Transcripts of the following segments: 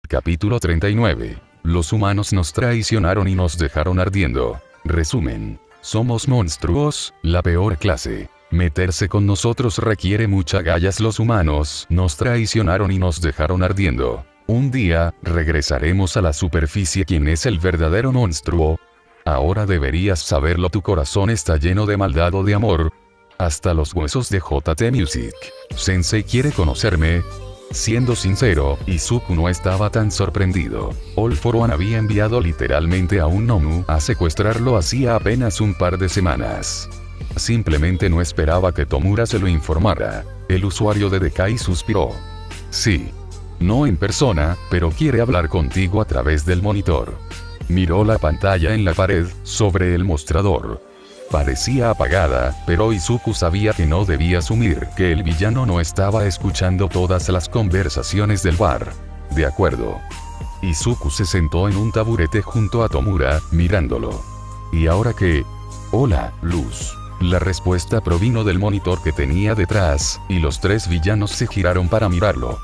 Capítulo 39. Los humanos nos traicionaron y nos dejaron ardiendo. Resumen. Somos monstruos, la peor clase. Meterse con nosotros requiere mucha gallas. Los humanos nos traicionaron y nos dejaron ardiendo. Un día, regresaremos a la superficie. ¿Quién es el verdadero monstruo? Ahora deberías saberlo. Tu corazón está lleno de maldad o de amor. Hasta los huesos de JT Music. Sensei quiere conocerme. Siendo sincero, Izuku no estaba tan sorprendido. All for One había enviado literalmente a un Nomu a secuestrarlo hacía apenas un par de semanas. Simplemente no esperaba que Tomura se lo informara. El usuario de Dekai suspiró. Sí. No en persona, pero quiere hablar contigo a través del monitor. Miró la pantalla en la pared, sobre el mostrador. Parecía apagada, pero Izuku sabía que no debía asumir que el villano no estaba escuchando todas las conversaciones del bar. De acuerdo. Izuku se sentó en un taburete junto a Tomura, mirándolo. ¿Y ahora qué? Hola, Luz. La respuesta provino del monitor que tenía detrás, y los tres villanos se giraron para mirarlo.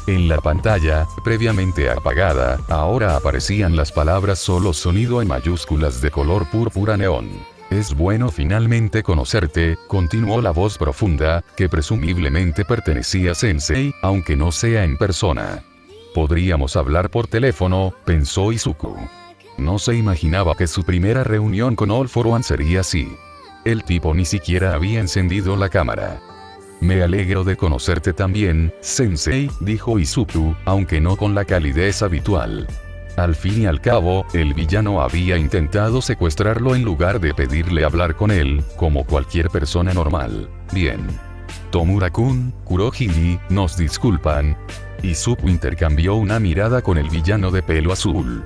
En la pantalla, previamente apagada, ahora aparecían las palabras solo sonido en mayúsculas de color púrpura neón. Es bueno finalmente conocerte, continuó la voz profunda, que presumiblemente pertenecía a Sensei, aunque no sea en persona. Podríamos hablar por teléfono, pensó Izuku. No se imaginaba que su primera reunión con All for One sería así. El tipo ni siquiera había encendido la cámara. Me alegro de conocerte también, Sensei, dijo Izuku, aunque no con la calidez habitual. Al fin y al cabo, el villano había intentado secuestrarlo en lugar de pedirle hablar con él, como cualquier persona normal. Bien. Tomura-kun, Kurohige, nos disculpan. Izuku intercambió una mirada con el villano de pelo azul.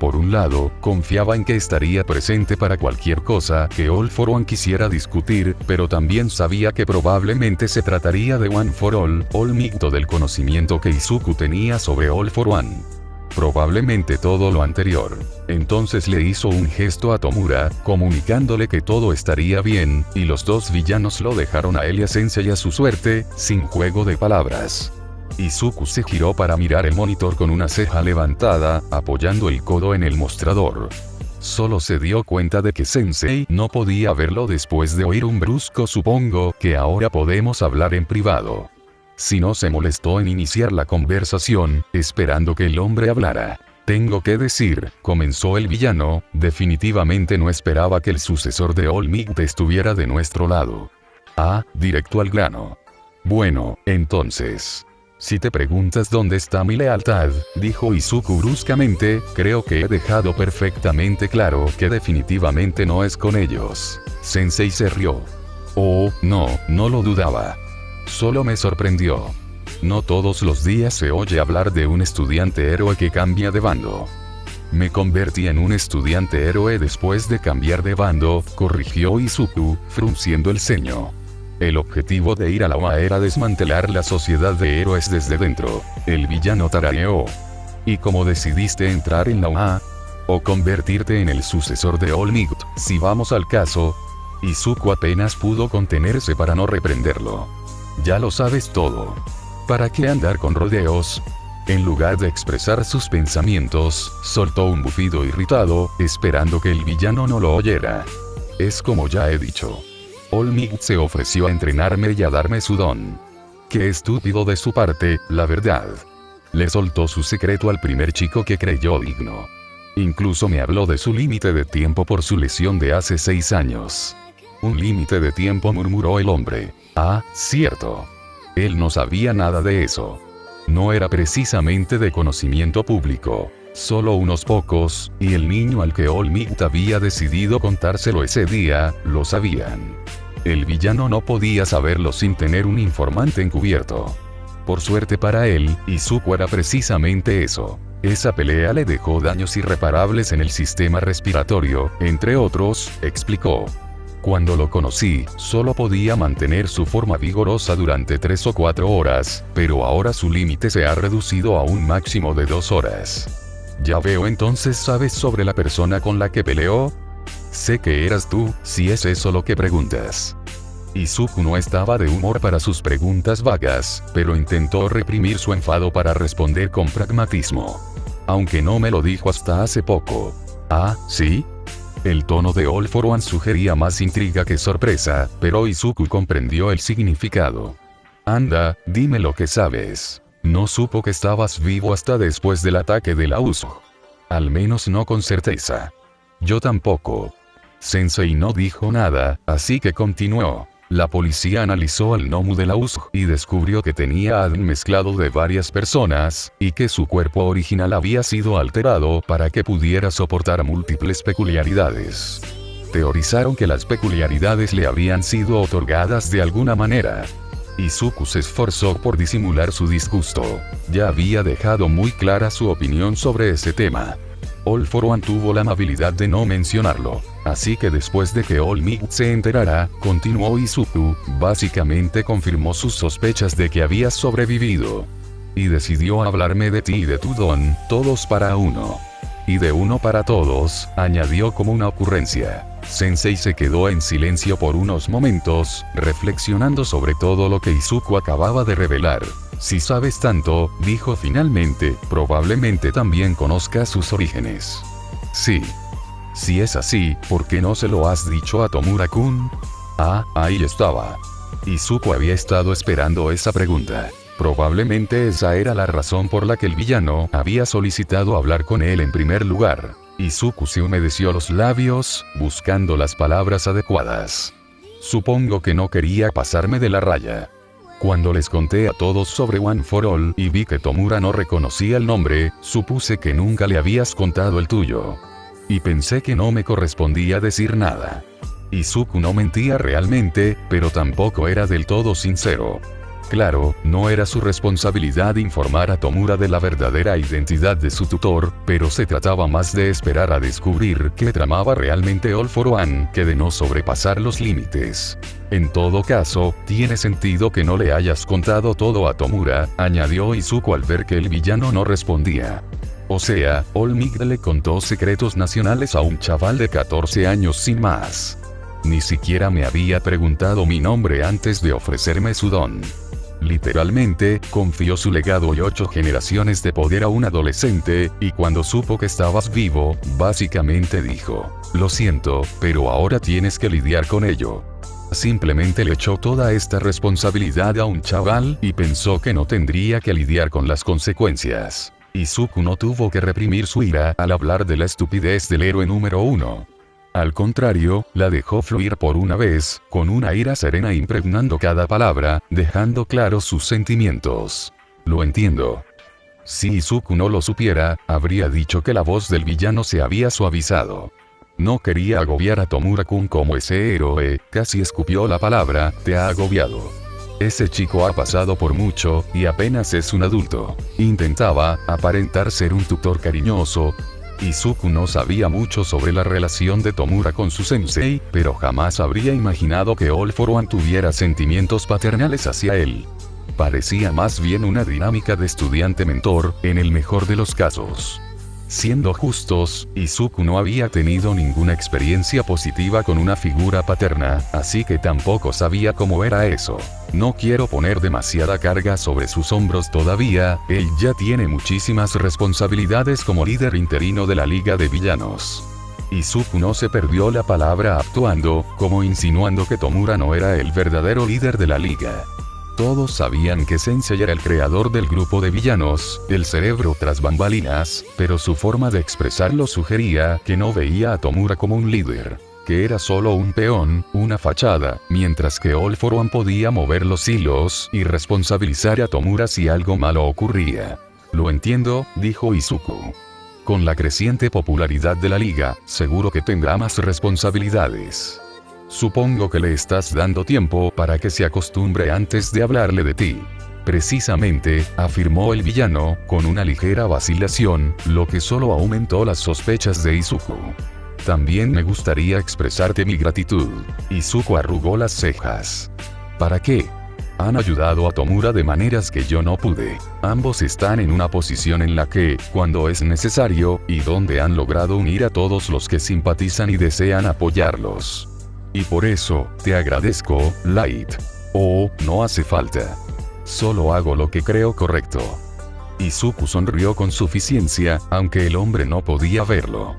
Por un lado, confiaba en que estaría presente para cualquier cosa que All for One quisiera discutir, pero también sabía que probablemente se trataría de One for All, olmito del conocimiento que Izuku tenía sobre All for One. Probablemente todo lo anterior. Entonces le hizo un gesto a Tomura, comunicándole que todo estaría bien, y los dos villanos lo dejaron a él y a Sensei a su suerte, sin juego de palabras. Izuku se giró para mirar el monitor con una ceja levantada, apoyando el codo en el mostrador. Solo se dio cuenta de que Sensei no podía verlo después de oír un brusco supongo que ahora podemos hablar en privado. Si no se molestó en iniciar la conversación, esperando que el hombre hablara. Tengo que decir, comenzó el villano, definitivamente no esperaba que el sucesor de All Might estuviera de nuestro lado. Ah, directo al grano. Bueno, entonces. Si te preguntas dónde está mi lealtad, dijo Izuku bruscamente, creo que he dejado perfectamente claro que definitivamente no es con ellos. Sensei se rió. Oh, no lo dudaba. Solo me sorprendió. No todos los días se oye hablar de un estudiante héroe que cambia de bando. Me convertí en un estudiante héroe después de cambiar de bando, corrigió Izuku, frunciendo el ceño. El objetivo de ir a la OA era desmantelar la sociedad de héroes desde dentro. El villano tarareó. ¿Y cómo decidiste entrar en la OA? ¿O convertirte en el sucesor de All Might? Si vamos al caso. Izuku apenas pudo contenerse para no reprenderlo. Ya lo sabes todo. ¿Para qué andar con rodeos? En lugar de expresar sus pensamientos, soltó un bufido irritado, esperando que el villano no lo oyera. Es como ya he dicho. All Might se ofreció a entrenarme y a darme su don. Qué estúpido de su parte, la verdad. Le soltó su secreto al primer chico que creyó digno. Incluso me habló de su límite de tiempo por su lesión de hace 6 años. Un límite de tiempo, murmuró el hombre. Ah, cierto. Él no sabía nada de eso. No era precisamente de conocimiento público. Solo unos pocos, y el niño al que All Might había decidido contárselo ese día, lo sabían. El villano no podía saberlo sin tener un informante encubierto. Por suerte para él, Izuku era precisamente eso. Esa pelea le dejó daños irreparables en el sistema respiratorio, entre otros, explicó. Cuando lo conocí, solo podía mantener su forma vigorosa durante 3 o 4 horas, pero ahora su límite se ha reducido a un máximo de 2 horas. Ya veo, entonces sabes sobre la persona con la que peleó. Sé que eras tú, si es eso lo que preguntas. Izuku no estaba de humor para sus preguntas vagas, pero intentó reprimir su enfado para responder con pragmatismo. Aunque no me lo dijo hasta hace poco. ¿Ah, sí? El tono de All for One sugería más intriga que sorpresa, pero Izuku comprendió el significado. Anda, dime lo que sabes. No supo que estabas vivo hasta después del ataque de la Usopp. Al menos no con certeza. Yo tampoco. Sensei no dijo nada, así que continuó. La policía analizó al Nomu de la Usopp y descubrió que tenía ADN mezclado de varias personas, y que su cuerpo original había sido alterado para que pudiera soportar múltiples peculiaridades. Teorizaron que las peculiaridades le habían sido otorgadas de alguna manera. Izuku se esforzó por disimular su disgusto. Ya había dejado muy clara su opinión sobre ese tema. All for One tuvo la amabilidad de no mencionarlo. Así que después de que All Might se enterara, continuó Izuku, básicamente confirmó sus sospechas de que habías sobrevivido. Y decidió hablarme de ti y de tu don, todos para uno. Y de uno para todos, añadió como una ocurrencia. Sensei se quedó en silencio por unos momentos, reflexionando sobre todo lo que Izuku acababa de revelar. Si sabes tanto, dijo finalmente, probablemente también conozcas sus orígenes. Sí. Si es así, ¿por qué no se lo has dicho a Tomura-kun? Ah, ahí estaba. Izuku había estado esperando esa pregunta. Probablemente esa era la razón por la que el villano había solicitado hablar con él en primer lugar. Izuku se humedeció los labios, buscando las palabras adecuadas. Supongo que no quería pasarme de la raya. Cuando les conté a todos sobre One for All y vi que Tomura no reconocía el nombre, supuse que nunca le habías contado el tuyo. Y pensé que no me correspondía decir nada. Izuku no mentía realmente, pero tampoco era del todo sincero. Claro, no era su responsabilidad informar a Tomura de la verdadera identidad de su tutor, pero se trataba más de esperar a descubrir qué tramaba realmente All for One que de no sobrepasar los límites. En todo caso, tiene sentido que no le hayas contado todo a Tomura, añadió Izuku al ver que el villano no respondía. O sea, All Might le contó secretos nacionales a un chaval de 14 años sin más. Ni siquiera me había preguntado mi nombre antes de ofrecerme su don. Literalmente, confió su legado y 8 generaciones de poder a un adolescente, y cuando supo que estabas vivo, básicamente dijo, lo siento, pero ahora tienes que lidiar con ello. Simplemente le echó toda esta responsabilidad a un chaval y pensó que no tendría que lidiar con las consecuencias. Izuku no tuvo que reprimir su ira al hablar de la estupidez del héroe número 1. Al contrario, la dejó fluir por una vez, con una ira serena impregnando cada palabra, dejando claros sus sentimientos. Lo entiendo. Si Izuku no lo supiera, habría dicho que la voz del villano se había suavizado. No quería agobiar a Tomura-kun como ese héroe, casi escupió la palabra, te ha agobiado. Ese chico ha pasado por mucho, y apenas es un adulto. Intentaba aparentar ser un tutor cariñoso. Izuku no sabía mucho sobre la relación de Tomura con su sensei, pero jamás habría imaginado que All for One tuviera sentimientos paternales hacia él. Parecía más bien una dinámica de estudiante-mentor, en el mejor de los casos. Siendo justos, Izuku no había tenido ninguna experiencia positiva con una figura paterna, así que tampoco sabía cómo era eso. No quiero poner demasiada carga sobre sus hombros todavía, él ya tiene muchísimas responsabilidades como líder interino de la Liga de Villanos. Izuku no se perdió la palabra actuando, como insinuando que Tomura no era el verdadero líder de la liga. Todos sabían que Sensei era el creador del grupo de villanos, el cerebro tras bambalinas, pero su forma de expresarlo sugería que no veía a Tomura como un líder, que era solo un peón, una fachada, mientras que All for One podía mover los hilos y responsabilizar a Tomura si algo malo ocurría. Lo entiendo, dijo Izuku. Con la creciente popularidad de la liga, seguro que tendrá más responsabilidades. Supongo que le estás dando tiempo para que se acostumbre antes de hablarle de ti. Precisamente, afirmó el villano, con una ligera vacilación, lo que solo aumentó las sospechas de Izuku. También me gustaría expresarte mi gratitud. Izuku arrugó las cejas. ¿Para qué? Han ayudado a Tomura de maneras que yo no pude. Ambos están en una posición en la que, cuando es necesario, y donde han logrado unir a todos los que simpatizan y desean apoyarlos. Y por eso, te agradezco, Light. Oh, no hace falta. Solo hago lo que creo correcto. Izuku sonrió con suficiencia, aunque el hombre no podía verlo.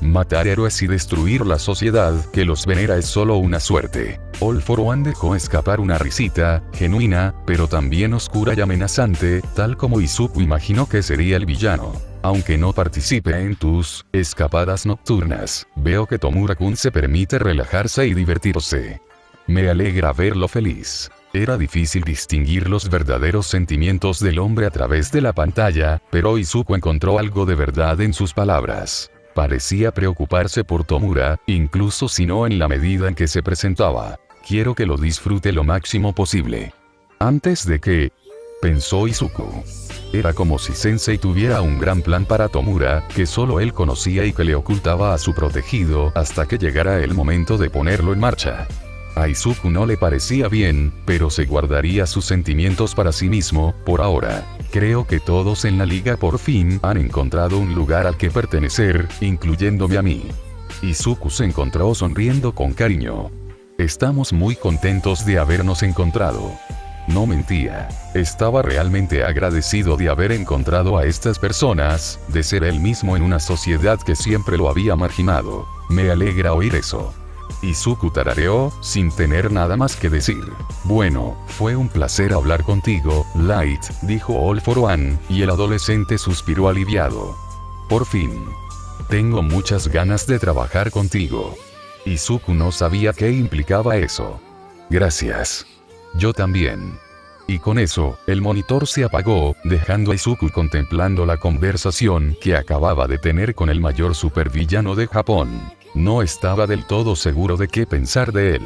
Matar héroes y destruir la sociedad que los venera es solo una suerte. All for One dejó escapar una risita, genuina, pero también oscura y amenazante, tal como Izuku imaginó que sería el villano. Aunque no participe en tus escapadas nocturnas, veo que Tomura-kun se permite relajarse y divertirse. Me alegra verlo feliz. Era difícil distinguir los verdaderos sentimientos del hombre a través de la pantalla, pero Izuku encontró algo de verdad en sus palabras. Parecía preocuparse por Tomura, incluso si no en la medida en que se presentaba. Quiero que lo disfrute lo máximo posible. Antes de que... pensó Izuku. Era como si Sensei tuviera un gran plan para Tomura, que solo él conocía y que le ocultaba a su protegido hasta que llegara el momento de ponerlo en marcha. A Izuku no le parecía bien, pero se guardaría sus sentimientos para sí mismo, por ahora. Creo que todos en la liga por fin han encontrado un lugar al que pertenecer, incluyéndome a mí. Izuku se encontró sonriendo con cariño. Estamos muy contentos de habernos encontrado. No mentía. Estaba realmente agradecido de haber encontrado a estas personas, de ser él mismo en una sociedad que siempre lo había marginado. Me alegra oír eso. Izuku tarareó, sin tener nada más que decir. Bueno, fue un placer hablar contigo, Light, dijo All for One, y el adolescente suspiró aliviado. Por fin. Tengo muchas ganas de trabajar contigo. Izuku no sabía qué implicaba eso. Gracias. Yo también. Y con eso, el monitor se apagó, dejando a Izuku contemplando la conversación que acababa de tener con el mayor supervillano de Japón. No estaba del todo seguro de qué pensar de él.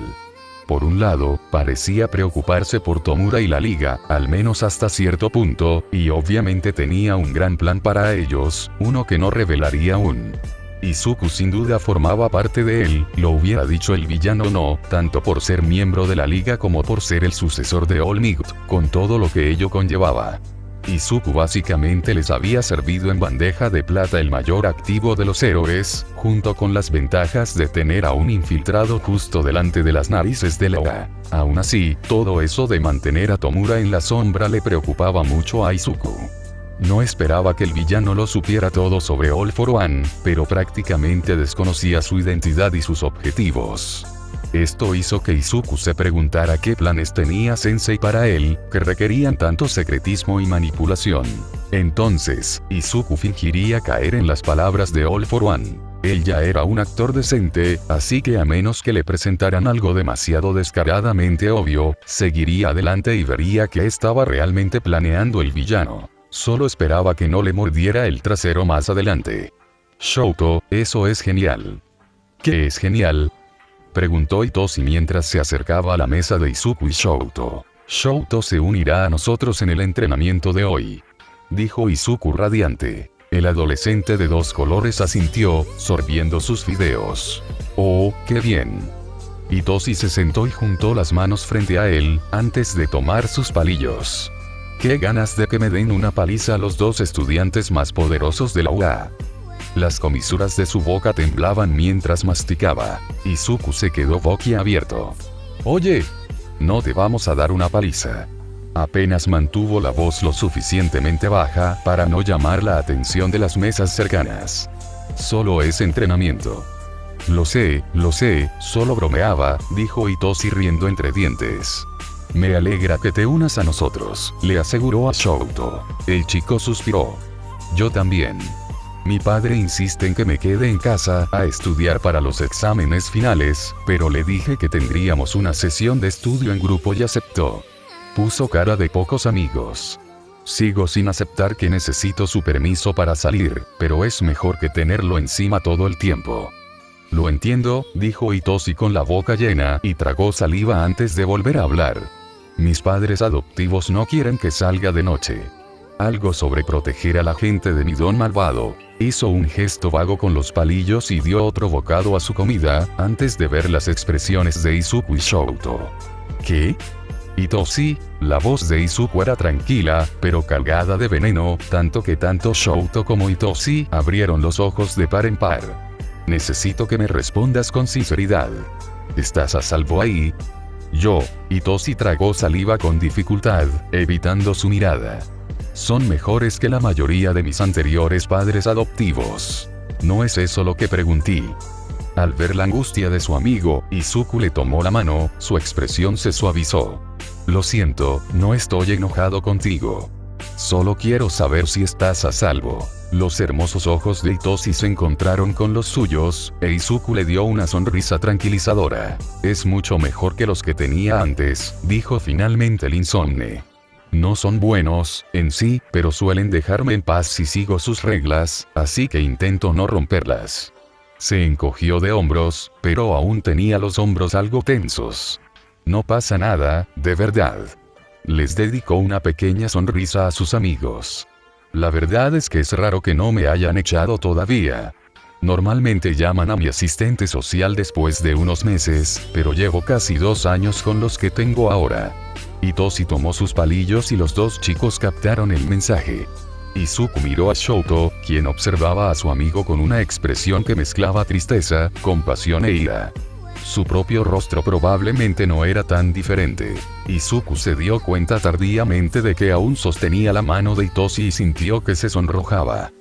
Por un lado, parecía preocuparse por Tomura y la liga, al menos hasta cierto punto, y obviamente tenía un gran plan para ellos, uno que no revelaría aún. Izuku sin duda formaba parte de él, lo hubiera dicho el villano no, tanto por ser miembro de la liga como por ser el sucesor de All Might, con todo lo que ello conllevaba. Izuku básicamente les había servido en bandeja de plata el mayor activo de los héroes, junto con las ventajas de tener a un infiltrado justo delante de las narices de la OA. Aún así, todo eso de mantener a Tomura en la sombra le preocupaba mucho a Izuku. No esperaba que el villano lo supiera todo sobre All for One, pero prácticamente desconocía su identidad y sus objetivos. Esto hizo que Izuku se preguntara qué planes tenía Sensei para él, que requerían tanto secretismo y manipulación. Entonces, Izuku fingiría caer en las palabras de All for One. Él ya era un actor decente, así que a menos que le presentaran algo demasiado descaradamente obvio, seguiría adelante y vería qué estaba realmente planeando el villano. Solo esperaba que no le mordiera el trasero más adelante. Shouto, eso es genial. ¿Qué es genial?, preguntó Itoshi mientras se acercaba a la mesa de Izuku y Shouto. Shouto se unirá a nosotros en el entrenamiento de hoy, dijo Izuku radiante. El adolescente de dos colores asintió, sorbiendo sus fideos. Oh, qué bien. Itoshi se sentó y juntó las manos frente a él, antes de tomar sus palillos. Qué ganas de que me den una paliza a los dos estudiantes más poderosos de la UA. Las comisuras de su boca temblaban mientras masticaba. Izuku se quedó boquiabierto. Oye, no te vamos a dar una paliza. Apenas mantuvo la voz lo suficientemente baja para no llamar la atención de las mesas cercanas. Solo es entrenamiento. Lo sé, solo bromeaba, dijo Itoshi riendo entre dientes. Me alegra que te unas a nosotros, le aseguró a Shouto. El chico suspiró. Yo también. Mi padre insiste en que me quede en casa a estudiar para los exámenes finales, pero le dije que tendríamos una sesión de estudio en grupo y aceptó. Puso cara de pocos amigos. Sigo sin aceptar que necesito su permiso para salir, pero es mejor que tenerlo encima todo el tiempo. Lo entiendo, dijo Itoshi con la boca llena y tragó saliva antes de volver a hablar. Mis padres adoptivos no quieren que salga de noche. Algo sobre proteger a la gente de mi don malvado. Hizo un gesto vago con los palillos y dio otro bocado a su comida, antes de ver las expresiones de Izuku y Shouto. ¿Qué? Itoshi, la voz de Izuku era tranquila, pero cargada de veneno, tanto que tanto Shouto como Itoshi abrieron los ojos de par en par. Necesito que me respondas con sinceridad. ¿Estás a salvo ahí? Itoshi tragó saliva con dificultad, evitando su mirada. Son mejores que la mayoría de mis anteriores padres adoptivos. ¿No es eso lo que pregunté? Al ver la angustia de su amigo, Izuku le tomó la mano, su expresión se suavizó. Lo siento, no estoy enojado contigo. Solo quiero saber si estás a salvo. Los hermosos ojos de Itoshi se encontraron con los suyos, e Izuku le dio una sonrisa tranquilizadora. Es mucho mejor que los que tenía antes, dijo finalmente el insomne. No son buenos, en sí, pero suelen dejarme en paz si sigo sus reglas, así que intento no romperlas. Se encogió de hombros, pero aún tenía los hombros algo tensos. No pasa nada, de verdad. Les dedicó una pequeña sonrisa a sus amigos. La verdad es que es raro que no me hayan echado todavía. Normalmente llaman a mi asistente social después de unos meses, pero llevo casi 2 años con los que tengo ahora. Itoshi tomó sus palillos y los dos chicos captaron el mensaje. Izuku miró a Shouto, quien observaba a su amigo con una expresión que mezclaba tristeza, compasión e ira. Su propio rostro probablemente no era tan diferente. Izuku se dio cuenta tardíamente de que aún sostenía la mano de Itoshi y sintió que se sonrojaba.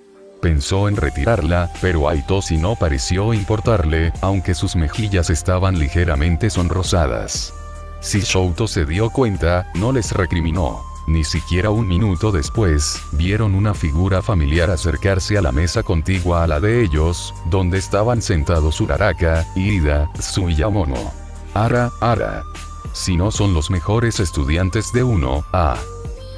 Pensó en retirarla, pero a Itoshi no pareció importarle, aunque sus mejillas estaban ligeramente sonrosadas. Si Shouto se dio cuenta, no les recriminó. Ni siquiera un minuto después, vieron una figura familiar acercarse a la mesa contigua a la de ellos, donde estaban sentados Uraraka, Ida, Tsu y Yamono. Ara. Si no son los mejores estudiantes de 1A.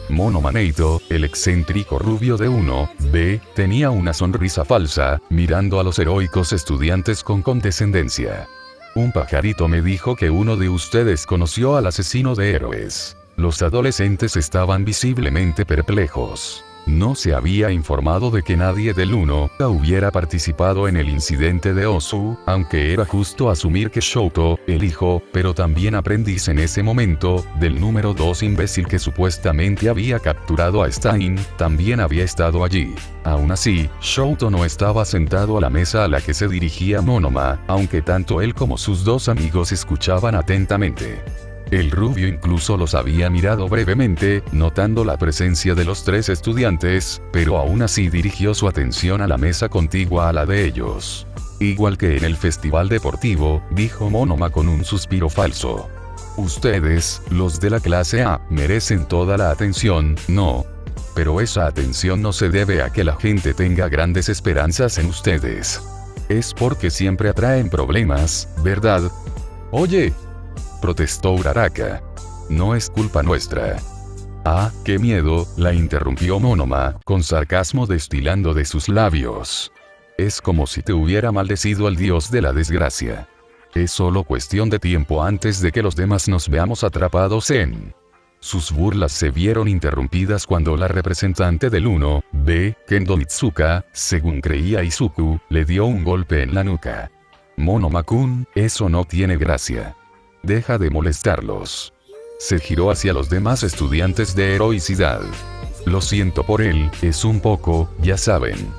Monoma Neito, el excéntrico rubio de 1B, tenía una sonrisa falsa, mirando a los heroicos estudiantes con condescendencia. Un pajarito me dijo que uno de ustedes conoció al asesino de héroes. Los adolescentes estaban visiblemente perplejos. No se había informado de que nadie del 1A hubiera participado en el incidente de Osu, aunque era justo asumir que Shouto, el hijo, pero también aprendiz en ese momento, del número 2 imbécil que supuestamente había capturado a Stein, también había estado allí. Aún así, Shouto no estaba sentado a la mesa a la que se dirigía Monoma, aunque tanto él como sus dos amigos escuchaban atentamente. El rubio incluso los había mirado brevemente, notando la presencia de los 3 estudiantes, pero aún así dirigió su atención a la mesa contigua a la de ellos. Igual que en el festival deportivo, dijo Monoma con un suspiro falso. Ustedes, los de la clase A, merecen toda la atención, ¿no? Pero esa atención no se debe a que la gente tenga grandes esperanzas en ustedes. Es porque siempre atraen problemas, ¿verdad? Oye, protestó Uraraka. No es culpa nuestra. Ah, qué miedo, la interrumpió Monoma, con sarcasmo destilando de sus labios. Es como si te hubiera maldecido el dios de la desgracia. Es solo cuestión de tiempo antes de que los demás nos veamos atrapados en... Sus burlas se vieron interrumpidas cuando la representante del 1B, Kendo Mitsuka, según creía Izuku, le dio un golpe en la nuca. Monoma-kun, eso no tiene gracia. Deja de molestarlos. Se giró hacia los demás estudiantes de heroicidad. Lo siento por él, es un poco, ya saben.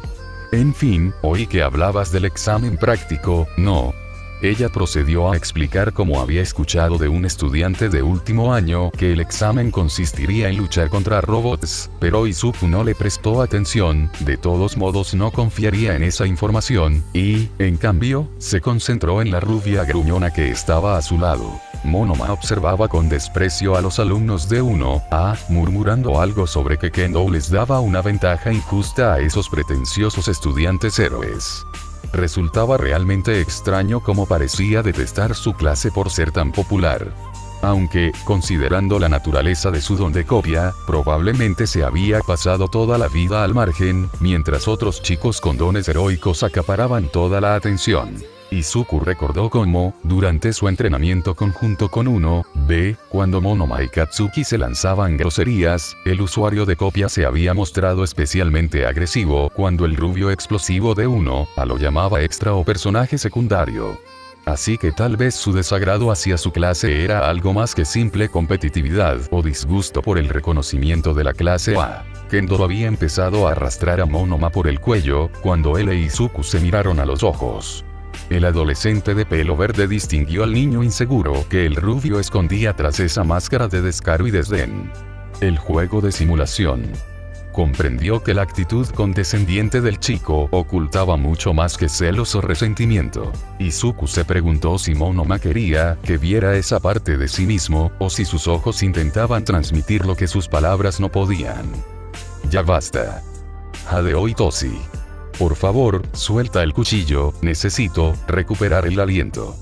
En fin, oí que hablabas del examen práctico, ¿no? Ella procedió a explicar cómo había escuchado de un estudiante de último año que el examen consistiría en luchar contra robots, pero Izuku no le prestó atención, de todos modos no confiaría en esa información, y, en cambio, se concentró en la rubia gruñona que estaba a su lado. Monoma observaba con desprecio a los alumnos de 1A, murmurando algo sobre que Kendo les daba una ventaja injusta a esos pretenciosos estudiantes héroes. Resultaba realmente extraño cómo parecía detestar su clase por ser tan popular. Aunque, considerando la naturaleza de su don de copia, probablemente se había pasado toda la vida al margen, mientras otros chicos con dones heroicos acaparaban toda la atención. Izuku recordó cómo, durante su entrenamiento conjunto con 1B, cuando Monoma y Katsuki se lanzaban groserías, el usuario de copia se había mostrado especialmente agresivo cuando el rubio explosivo de 1A lo llamaba extra o personaje secundario. Así que tal vez su desagrado hacia su clase era algo más que simple competitividad o disgusto por el reconocimiento de la clase A. Kendo había empezado a arrastrar a Monoma por el cuello, cuando él e Izuku se miraron a los ojos. El adolescente de pelo verde distinguió al niño inseguro que el rubio escondía tras esa máscara de descaro y desdén. El juego de simulación. Comprendió que la actitud condescendiente del chico ocultaba mucho más que celos o resentimiento. Izuku se preguntó si Monoma quería que viera esa parte de sí mismo, o si sus ojos intentaban transmitir lo que sus palabras no podían. Ya basta. Hideo Itoshi. Por favor, suelta el cuchillo, necesito recuperar el aliento.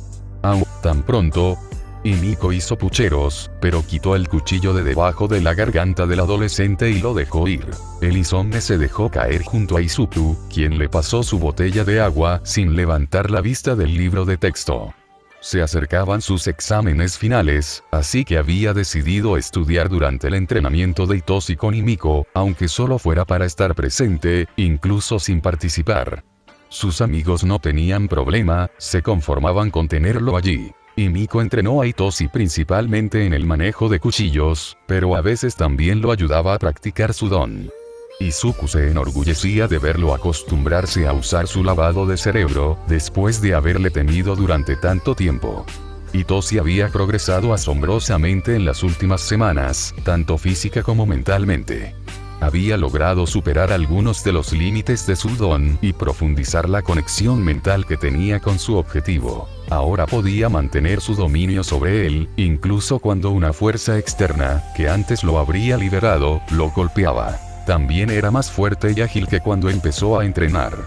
Tan pronto. Himiko hizo pucheros, pero quitó el cuchillo de debajo de la garganta del adolescente y lo dejó ir. El insomne se dejó caer junto a Izuku, quien le pasó su botella de agua sin levantar la vista del libro de texto. Se acercaban sus exámenes finales, así que había decidido estudiar durante el entrenamiento de Itoshi con Himiko, aunque solo fuera para estar presente, incluso sin participar. Sus amigos no tenían problema, se conformaban con tenerlo allí. Himiko entrenó a Itoshi principalmente en el manejo de cuchillos, pero a veces también lo ayudaba a practicar su don. Izuku se enorgullecía de verlo acostumbrarse a usar su lavado de cerebro, después de haberle temido durante tanto tiempo. Itoshi había progresado asombrosamente en las últimas semanas, tanto física como mentalmente. Había logrado superar algunos de los límites de su don y profundizar la conexión mental que tenía con su objetivo. Ahora podía mantener su dominio sobre él, incluso cuando una fuerza externa, que antes lo habría liberado, lo golpeaba. También era más fuerte y ágil que cuando empezó a entrenar.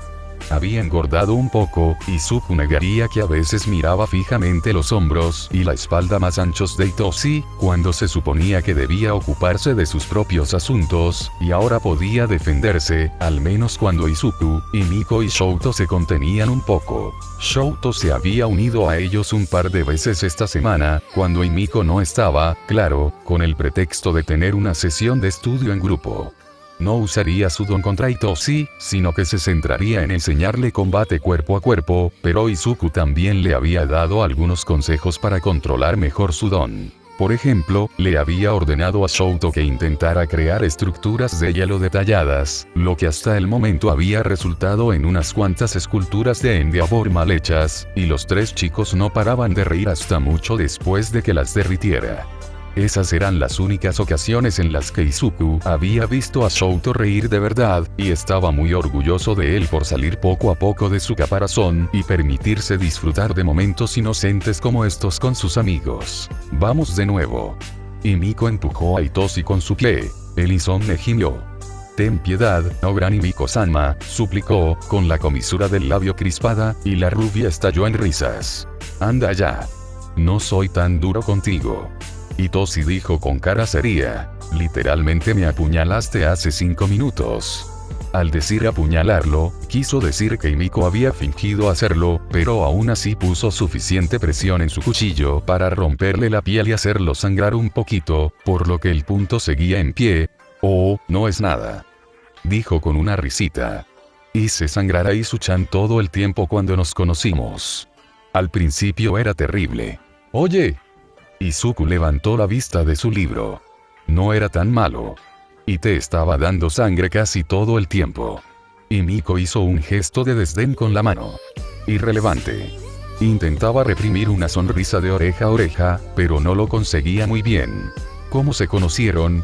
Había engordado un poco, y Izuku negaría que a veces miraba fijamente los hombros y la espalda más anchos de Itoshi, cuando se suponía que debía ocuparse de sus propios asuntos, y ahora podía defenderse, al menos cuando Izuku, Himiko y Shouto se contenían un poco. Shouto se había unido a ellos un par de veces esta semana, cuando Himiko no estaba, claro, con el pretexto de tener una sesión de estudio en grupo. No usaría su don contra Itoshi, sino que se centraría en enseñarle combate cuerpo a cuerpo, pero Izuku también le había dado algunos consejos para controlar mejor su don. Por ejemplo, le había ordenado a Shouto que intentara crear estructuras de hielo detalladas, lo que hasta el momento había resultado en unas cuantas esculturas de Endeavor mal hechas, y los tres chicos no paraban de reír hasta mucho después de que las derritiera. Esas eran las únicas ocasiones en las que Izuku había visto a Shouto reír de verdad, y estaba muy orgulloso de él por salir poco a poco de su caparazón y permitirse disfrutar de momentos inocentes como estos con sus amigos. Vamos de nuevo. Himiko empujó a Itoshi con su pie. El insomne gimió. Ten piedad, oh gran Himiko-sama, suplicó, con la comisura del labio crispada, y la rubia estalló en risas. Anda ya. No soy tan duro contigo. Itoshi dijo con cara seria. Literalmente me apuñalaste hace 5 minutos. Al decir apuñalarlo, quiso decir que Himiko había fingido hacerlo, pero aún así puso suficiente presión en su cuchillo para romperle la piel y hacerlo sangrar un poquito, por lo que el punto seguía en pie. Oh, no es nada. Dijo con una risita. Hice sangrar a Izu-chan todo el tiempo cuando nos conocimos. Al principio era terrible. Oye. Izuku levantó la vista de su libro. No era tan malo. Y te estaba dando sangre casi todo el tiempo. Himiko hizo un gesto de desdén con la mano. Irrelevante. Intentaba reprimir una sonrisa de oreja a oreja, pero no lo conseguía muy bien. ¿Cómo se conocieron?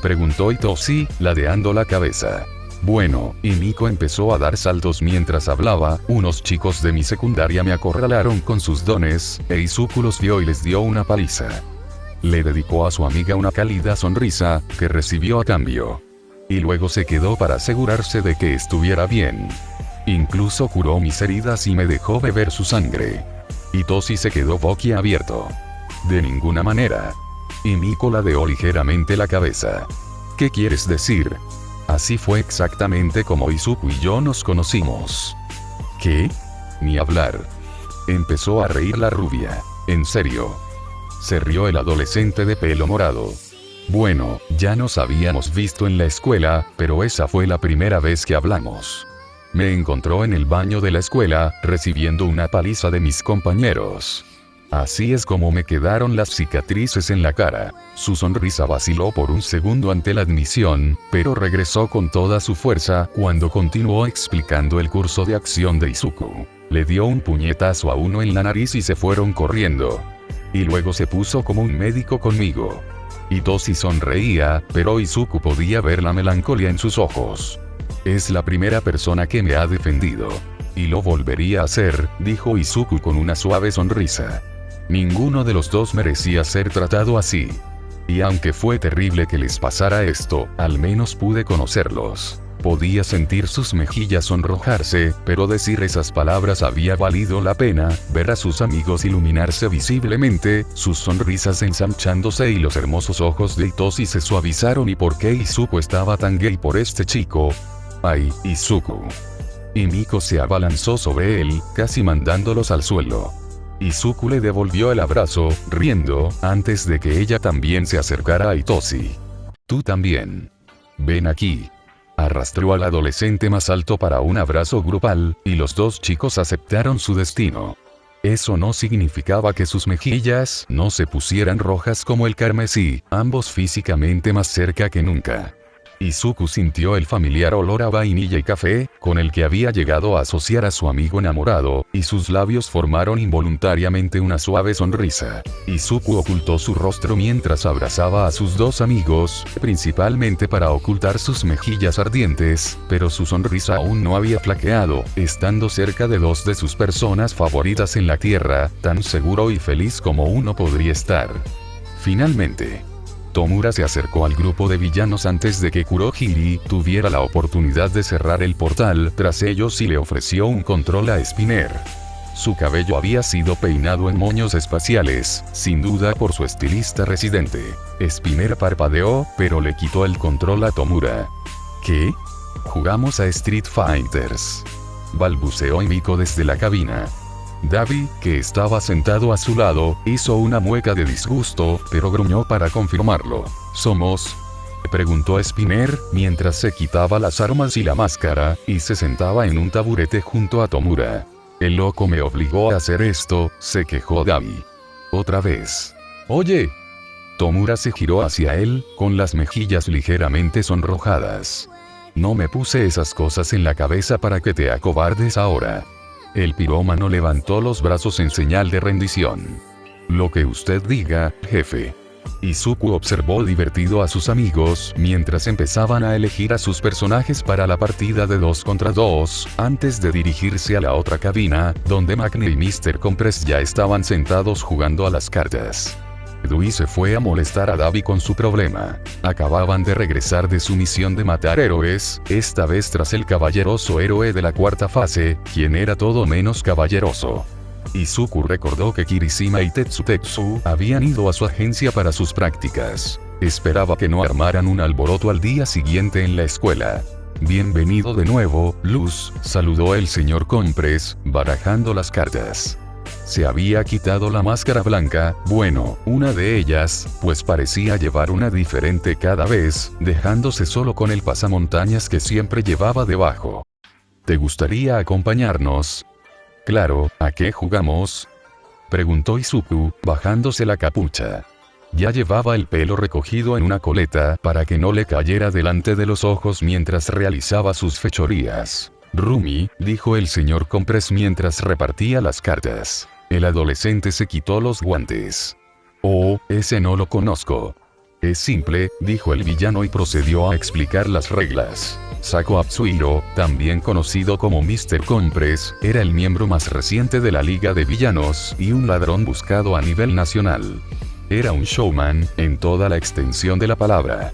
Preguntó Itoshi, ladeando la cabeza. Bueno, Himiko empezó a dar saltos mientras hablaba. Unos chicos de mi secundaria me acorralaron con sus dones, e Izuku los vio y les dio una paliza. Le dedicó a su amiga una cálida sonrisa, que recibió a cambio. Y luego se quedó para asegurarse de que estuviera bien. Incluso curó mis heridas y me dejó beber su sangre. Itoshi se quedó boquiabierto. De ninguna manera. Himiko ladeó ligeramente la cabeza. ¿Qué quieres decir? Así fue exactamente como Izuku y yo nos conocimos. ¿Qué? Ni hablar. Empezó a reír la rubia. ¿En serio? Se rió el adolescente de pelo morado. Bueno, ya nos habíamos visto en la escuela, pero esa fue la primera vez que hablamos. Me encontró en el baño de la escuela, recibiendo una paliza de mis compañeros. Así es como me quedaron las cicatrices en la cara. Su sonrisa vaciló por un segundo ante la admisión, pero regresó con toda su fuerza cuando continuó explicando el curso de acción de Izuku. Le dio un puñetazo a uno en la nariz y se fueron corriendo. Y luego se puso como un médico conmigo. Hitoshi sonreía, pero Izuku podía ver la melancolía en sus ojos. Es la primera persona que me ha defendido. Y lo volvería a hacer, dijo Izuku con una suave sonrisa. Ninguno de los dos merecía ser tratado así. Y aunque fue terrible que les pasara esto, al menos pude conocerlos. Podía sentir sus mejillas sonrojarse, pero decir esas palabras había valido la pena, ver a sus amigos iluminarse visiblemente, sus sonrisas ensanchándose y los hermosos ojos de Hitoshi se suavizaron. ¿Y por qué Izuku estaba tan gay por este chico? ¡Ay, Izuku! Y Miko se abalanzó sobre él, casi mandándolos al suelo. Izuku le devolvió el abrazo, riendo, antes de que ella también se acercara a Hitoshi. Tú también. Ven aquí. Arrastró al adolescente más alto para un abrazo grupal, y los dos chicos aceptaron su destino. Eso no significaba que sus mejillas no se pusieran rojas como el carmesí, ambos físicamente más cerca que nunca. Izuku sintió el familiar olor a vainilla y café, con el que había llegado a asociar a su amigo enamorado, y sus labios formaron involuntariamente una suave sonrisa. Izuku ocultó su rostro mientras abrazaba a sus dos amigos, principalmente para ocultar sus mejillas ardientes, pero su sonrisa aún no había flaqueado, estando cerca de dos de sus personas favoritas en la tierra, tan seguro y feliz como uno podría estar. Finalmente, Tomura se acercó al grupo de villanos antes de que Kurohiri tuviera la oportunidad de cerrar el portal tras ellos y le ofreció un control a Spinner. Su cabello había sido peinado en moños espaciales, sin duda por su estilista residente. Spinner parpadeó, pero le quitó el control a Tomura. ¿Qué? Jugamos a Street Fighters. Balbuceó Miko desde la cabina. Davi, que estaba sentado a su lado, hizo una mueca de disgusto, pero gruñó para confirmarlo. ¿Somos? Preguntó Spinner, mientras se quitaba las armas y la máscara, y se sentaba en un taburete junto a Tomura. El loco me obligó a hacer esto, se quejó Davi. Otra vez. Oye. Tomura se giró hacia él, con las mejillas ligeramente sonrojadas. No me puse esas cosas en la cabeza para que te acobardes ahora. El pirómano levantó los brazos en señal de rendición. Lo que usted diga, jefe. Izuku observó divertido a sus amigos mientras empezaban a elegir a sus personajes para la partida de 2 contra 2, antes de dirigirse a la otra cabina, donde Magni y Mr. Compress ya estaban sentados jugando a las cartas. Dewey se fue a molestar a Davi con su problema. Acababan de regresar de su misión de matar héroes, esta vez tras el caballeroso héroe de la cuarta fase, quien era todo menos caballeroso. Izuku recordó que Kirishima y Tetsu habían ido a su agencia para sus prácticas. Esperaba que no armaran un alboroto al día siguiente en la escuela. Bienvenido de nuevo, Luz, saludó el señor Compress, barajando las cartas. Se había quitado la máscara blanca, bueno, una de ellas, pues parecía llevar una diferente cada vez, dejándose solo con el pasamontañas que siempre llevaba debajo. ¿Te gustaría acompañarnos? Claro, ¿a qué jugamos? Preguntó Izuku, bajándose la capucha. Ya llevaba el pelo recogido en una coleta para que no le cayera delante de los ojos mientras realizaba sus fechorías. Rumi, dijo el señor Compress mientras repartía las cartas. El adolescente se quitó los guantes. Oh, ese no lo conozco. Es simple, dijo el villano y procedió a explicar las reglas. Sako Atsuhiro, también conocido como Mr. Compress, era el miembro más reciente de la Liga de Villanos y un ladrón buscado a nivel nacional. Era un showman, en toda la extensión de la palabra.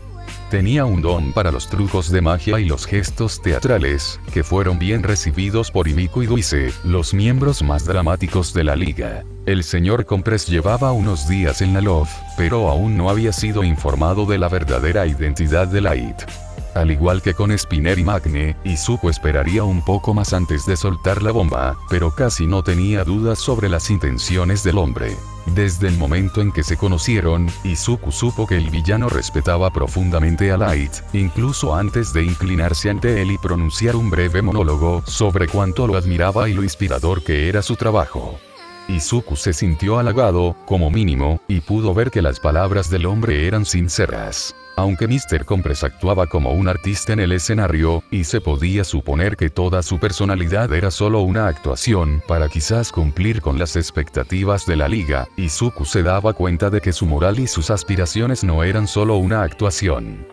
Tenía un don para los trucos de magia y los gestos teatrales, que fueron bien recibidos por Himiko y Duise, los miembros más dramáticos de la liga. El señor Compress llevaba unos días en la LOF, pero aún no había sido informado de la verdadera identidad de Light. Al igual que con Spinner y Magne, Izuku esperaría un poco más antes de soltar la bomba, pero casi no tenía dudas sobre las intenciones del hombre. Desde el momento en que se conocieron, Izuku supo que el villano respetaba profundamente a Light, incluso antes de inclinarse ante él y pronunciar un breve monólogo sobre cuánto lo admiraba y lo inspirador que era su trabajo. Izuku se sintió halagado, como mínimo, y pudo ver que las palabras del hombre eran sinceras. Aunque Mr. Compres actuaba como un artista en el escenario, y se podía suponer que toda su personalidad era solo una actuación para quizás cumplir con las expectativas de la liga, Izuku se daba cuenta de que su moral y sus aspiraciones no eran solo una actuación.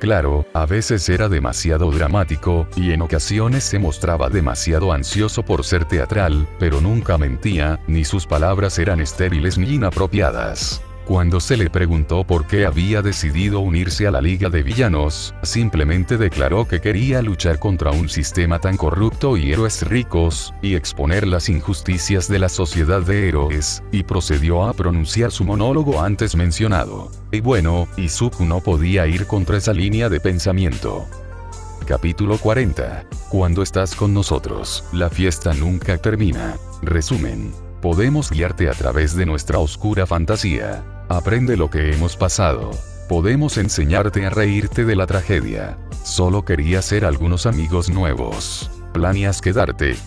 Claro, a veces era demasiado dramático, y en ocasiones se mostraba demasiado ansioso por ser teatral, pero nunca mentía, ni sus palabras eran estériles ni inapropiadas. Cuando se le preguntó por qué había decidido unirse a la Liga de Villanos, simplemente declaró que quería luchar contra un sistema tan corrupto y héroes ricos, y exponer las injusticias de la sociedad de héroes, y procedió a pronunciar su monólogo antes mencionado. Y bueno, Izuku no podía ir contra esa línea de pensamiento. Capítulo 40. Cuando estás con nosotros, la fiesta nunca termina. Resumen. Podemos guiarte a través de nuestra oscura fantasía. Aprende lo que hemos pasado. Podemos enseñarte a reírte de la tragedia. Solo quería ser algunos amigos nuevos. ¿Planeas quedarte?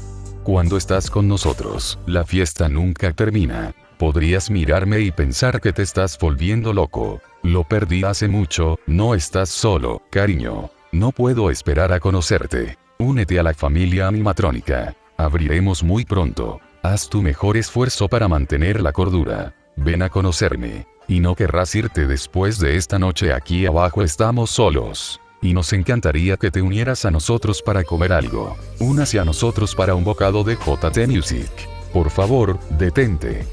Cuando estás con nosotros, la fiesta nunca termina. Podrías mirarme y pensar que te estás volviendo loco. Lo perdí hace mucho, no estás solo, cariño. No puedo esperar a conocerte. Únete a la familia animatrónica. Abriremos muy pronto. Haz tu mejor esfuerzo para mantener la cordura. Ven a conocerme. Y no querrás irte después de esta noche. Aquí abajo estamos solos. Y nos encantaría que te unieras a nosotros para comer algo. Únase a nosotros para un bocado de JT Music. Por favor, detente.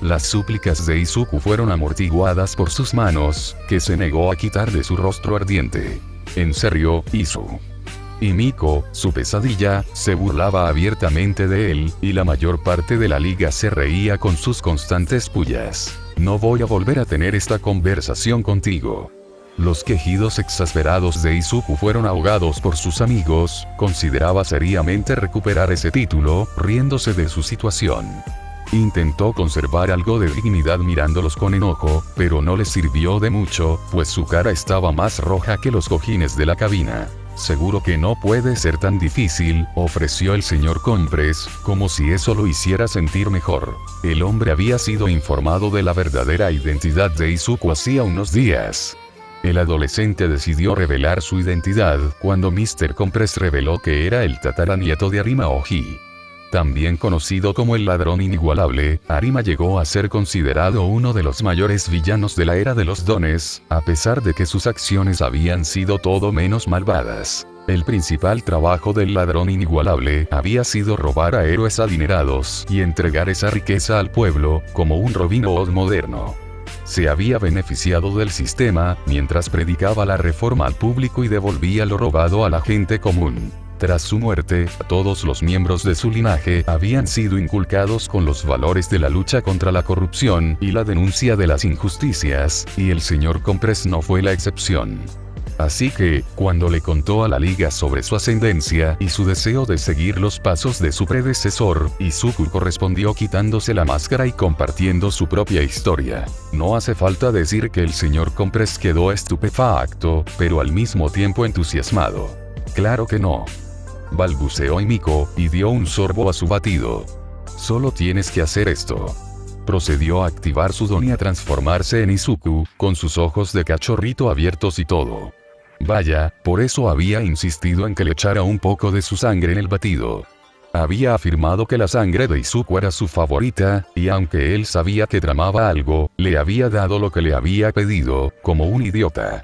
Las súplicas de Izuku fueron amortiguadas por sus manos, que se negó a quitar de su rostro ardiente. En serio, Izu. Y Miko, su pesadilla, se burlaba abiertamente de él, y la mayor parte de la liga se reía con sus constantes pullas. No voy a volver a tener esta conversación contigo. Los quejidos exasperados de Izuku fueron ahogados por sus amigos, consideraba seriamente recuperar ese título, riéndose de su situación. Intentó conservar algo de dignidad mirándolos con enojo, pero no les sirvió de mucho, pues su cara estaba más roja que los cojines de la cabina. Seguro que no puede ser tan difícil, ofreció el señor Compres, como si eso lo hiciera sentir mejor. El hombre había sido informado de la verdadera identidad de Izuku hacía unos días. El adolescente decidió revelar su identidad cuando Mr. Compres reveló que era el tataranieto de Arima Oji. También conocido como el ladrón inigualable, Arima llegó a ser considerado uno de los mayores villanos de la era de los dones, a pesar de que sus acciones habían sido todo menos malvadas. El principal trabajo del ladrón inigualable había sido robar a héroes adinerados y entregar esa riqueza al pueblo, como un Robin Hood moderno. Se había beneficiado del sistema, mientras predicaba la reforma al público y devolvía lo robado a la gente común. Tras su muerte, todos los miembros de su linaje habían sido inculcados con los valores de la lucha contra la corrupción y la denuncia de las injusticias, y el señor Compres no fue la excepción. Así que, cuando le contó a la liga sobre su ascendencia y su deseo de seguir los pasos de su predecesor, Izuku correspondió quitándose la máscara y compartiendo su propia historia. No hace falta decir que el señor Compres quedó estupefacto, pero al mismo tiempo entusiasmado. Claro que no. Balbuceó Miko, y dio un sorbo a su batido. Solo tienes que hacer esto. Procedió a activar su don y a transformarse en Izuku, con sus ojos de cachorrito abiertos y todo. Vaya, por eso había insistido en que le echara un poco de su sangre en el batido. Había afirmado que la sangre de Izuku era su favorita, y aunque él sabía que tramaba algo, le había dado lo que le había pedido, como un idiota.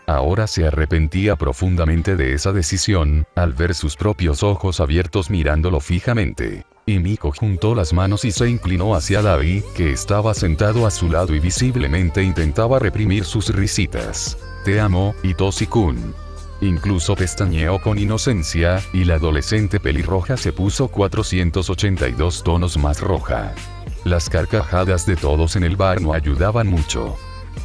Ahora se arrepentía profundamente de esa decisión, al ver sus propios ojos abiertos mirándolo fijamente. Y Miko juntó las manos y se inclinó hacia Dabi, que estaba sentado a su lado y visiblemente intentaba reprimir sus risitas. Te amo, Itoshi-kun. Incluso pestañeó con inocencia, y la adolescente pelirroja se puso 482 tonos más roja. Las carcajadas de todos en el bar no ayudaban mucho.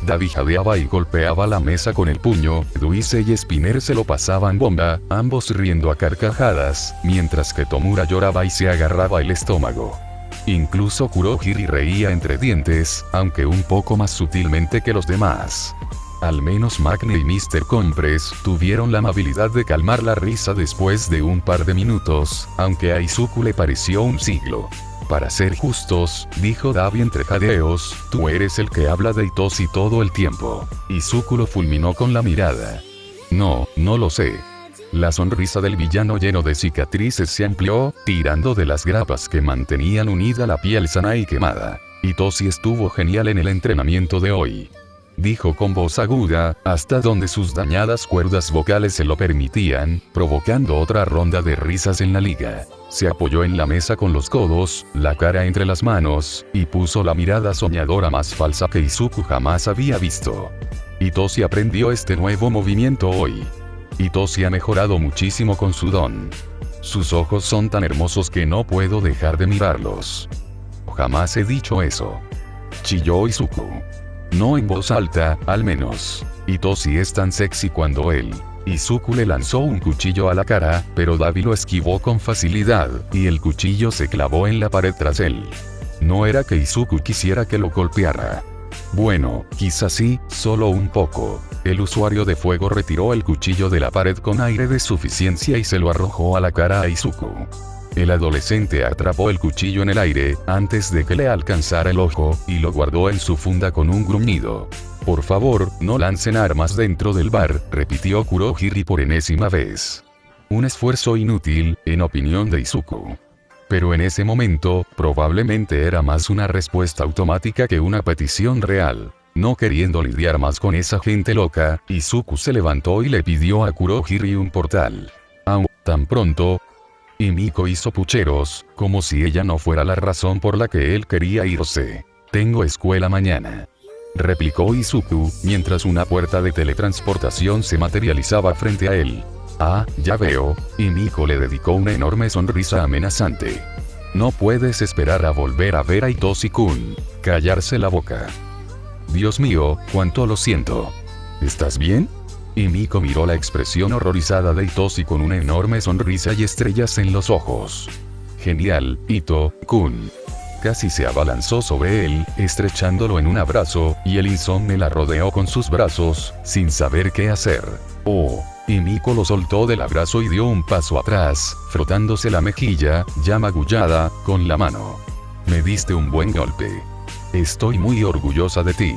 Dabi jadeaba y golpeaba la mesa con el puño, Duise y Spinner se lo pasaban bomba, ambos riendo a carcajadas, mientras que Tomura lloraba y se agarraba el estómago. Incluso Kurohiri reía entre dientes, aunque un poco más sutilmente que los demás. Al menos Magne y Mr. Compres tuvieron la amabilidad de calmar la risa después de un par de minutos, aunque a Izuku le pareció un siglo. Para ser justos, dijo Dabi entre jadeos, tú eres el que habla de Itoshi todo el tiempo. Izuku lo fulminó con la mirada. No, no lo sé. La sonrisa del villano lleno de cicatrices se amplió, tirando de las grapas que mantenían unida la piel sana y quemada. Itoshi estuvo genial en el entrenamiento de hoy. Dijo con voz aguda, hasta donde sus dañadas cuerdas vocales se lo permitían, provocando otra ronda de risas en la liga. Se apoyó en la mesa con los codos, la cara entre las manos, y puso la mirada soñadora más falsa que Izuku jamás había visto. Itoshi aprendió este nuevo movimiento hoy. Itoshi ha mejorado muchísimo con su don. Sus ojos son tan hermosos que no puedo dejar de mirarlos. Jamás he dicho eso. Chilló Izuku. No en voz alta, al menos. Itoshi es tan sexy cuando él. Izuku le lanzó un cuchillo a la cara, pero Dabi lo esquivó con facilidad, y el cuchillo se clavó en la pared tras él. No era que Izuku quisiera que lo golpeara. Bueno, quizás sí, solo un poco. El usuario de fuego retiró el cuchillo de la pared con aire de suficiencia y se lo arrojó a la cara a Izuku. El adolescente atrapó el cuchillo en el aire, antes de que le alcanzara el ojo, y lo guardó en su funda con un gruñido. Por favor, no lancen armas dentro del bar, repitió Kurohiri por enésima vez. Un esfuerzo inútil, en opinión de Izuku. Pero en ese momento, probablemente era más una respuesta automática que una petición real. No queriendo lidiar más con esa gente loca, Izuku se levantó y le pidió a Kurohiri un portal. Aún tan pronto, y Miko hizo pucheros, como si ella no fuera la razón por la que él quería irse. Tengo escuela mañana. Replicó Izuku, mientras una puerta de teletransportación se materializaba frente a él. Ah, ya veo, y Miko le dedicó una enorme sonrisa amenazante. No puedes esperar a volver a ver a Itoshi-kun. Callarse la boca. Dios mío, cuánto lo siento. ¿Estás bien? Y Miko miró la expresión horrorizada de Itoshi con una enorme sonrisa y estrellas en los ojos. Genial, Ito-kun. Casi se abalanzó sobre él, estrechándolo en un abrazo, y el insomne la rodeó con sus brazos, sin saber qué hacer. Oh. Y Miko lo soltó del abrazo y dio un paso atrás, frotándose la mejilla, ya magullada, con la mano. Me diste un buen golpe. Estoy muy orgullosa de ti.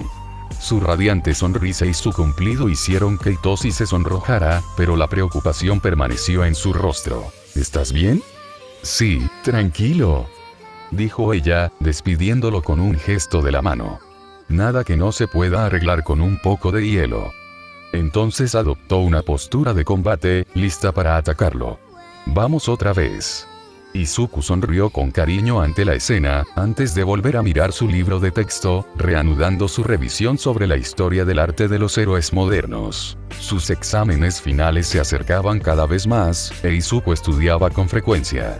Su radiante sonrisa y su cumplido hicieron que Itoshi se sonrojara, pero la preocupación permaneció en su rostro. ¿Estás bien? Sí, tranquilo, dijo ella, despidiéndolo con un gesto de la mano. Nada que no se pueda arreglar con un poco de hielo. Entonces adoptó una postura de combate, lista para atacarlo. Vamos otra vez. Izuku sonrió con cariño ante la escena, antes de volver a mirar su libro de texto, reanudando su revisión sobre la historia del arte de los héroes modernos. Sus exámenes finales se acercaban cada vez más, e Izuku estudiaba con frecuencia.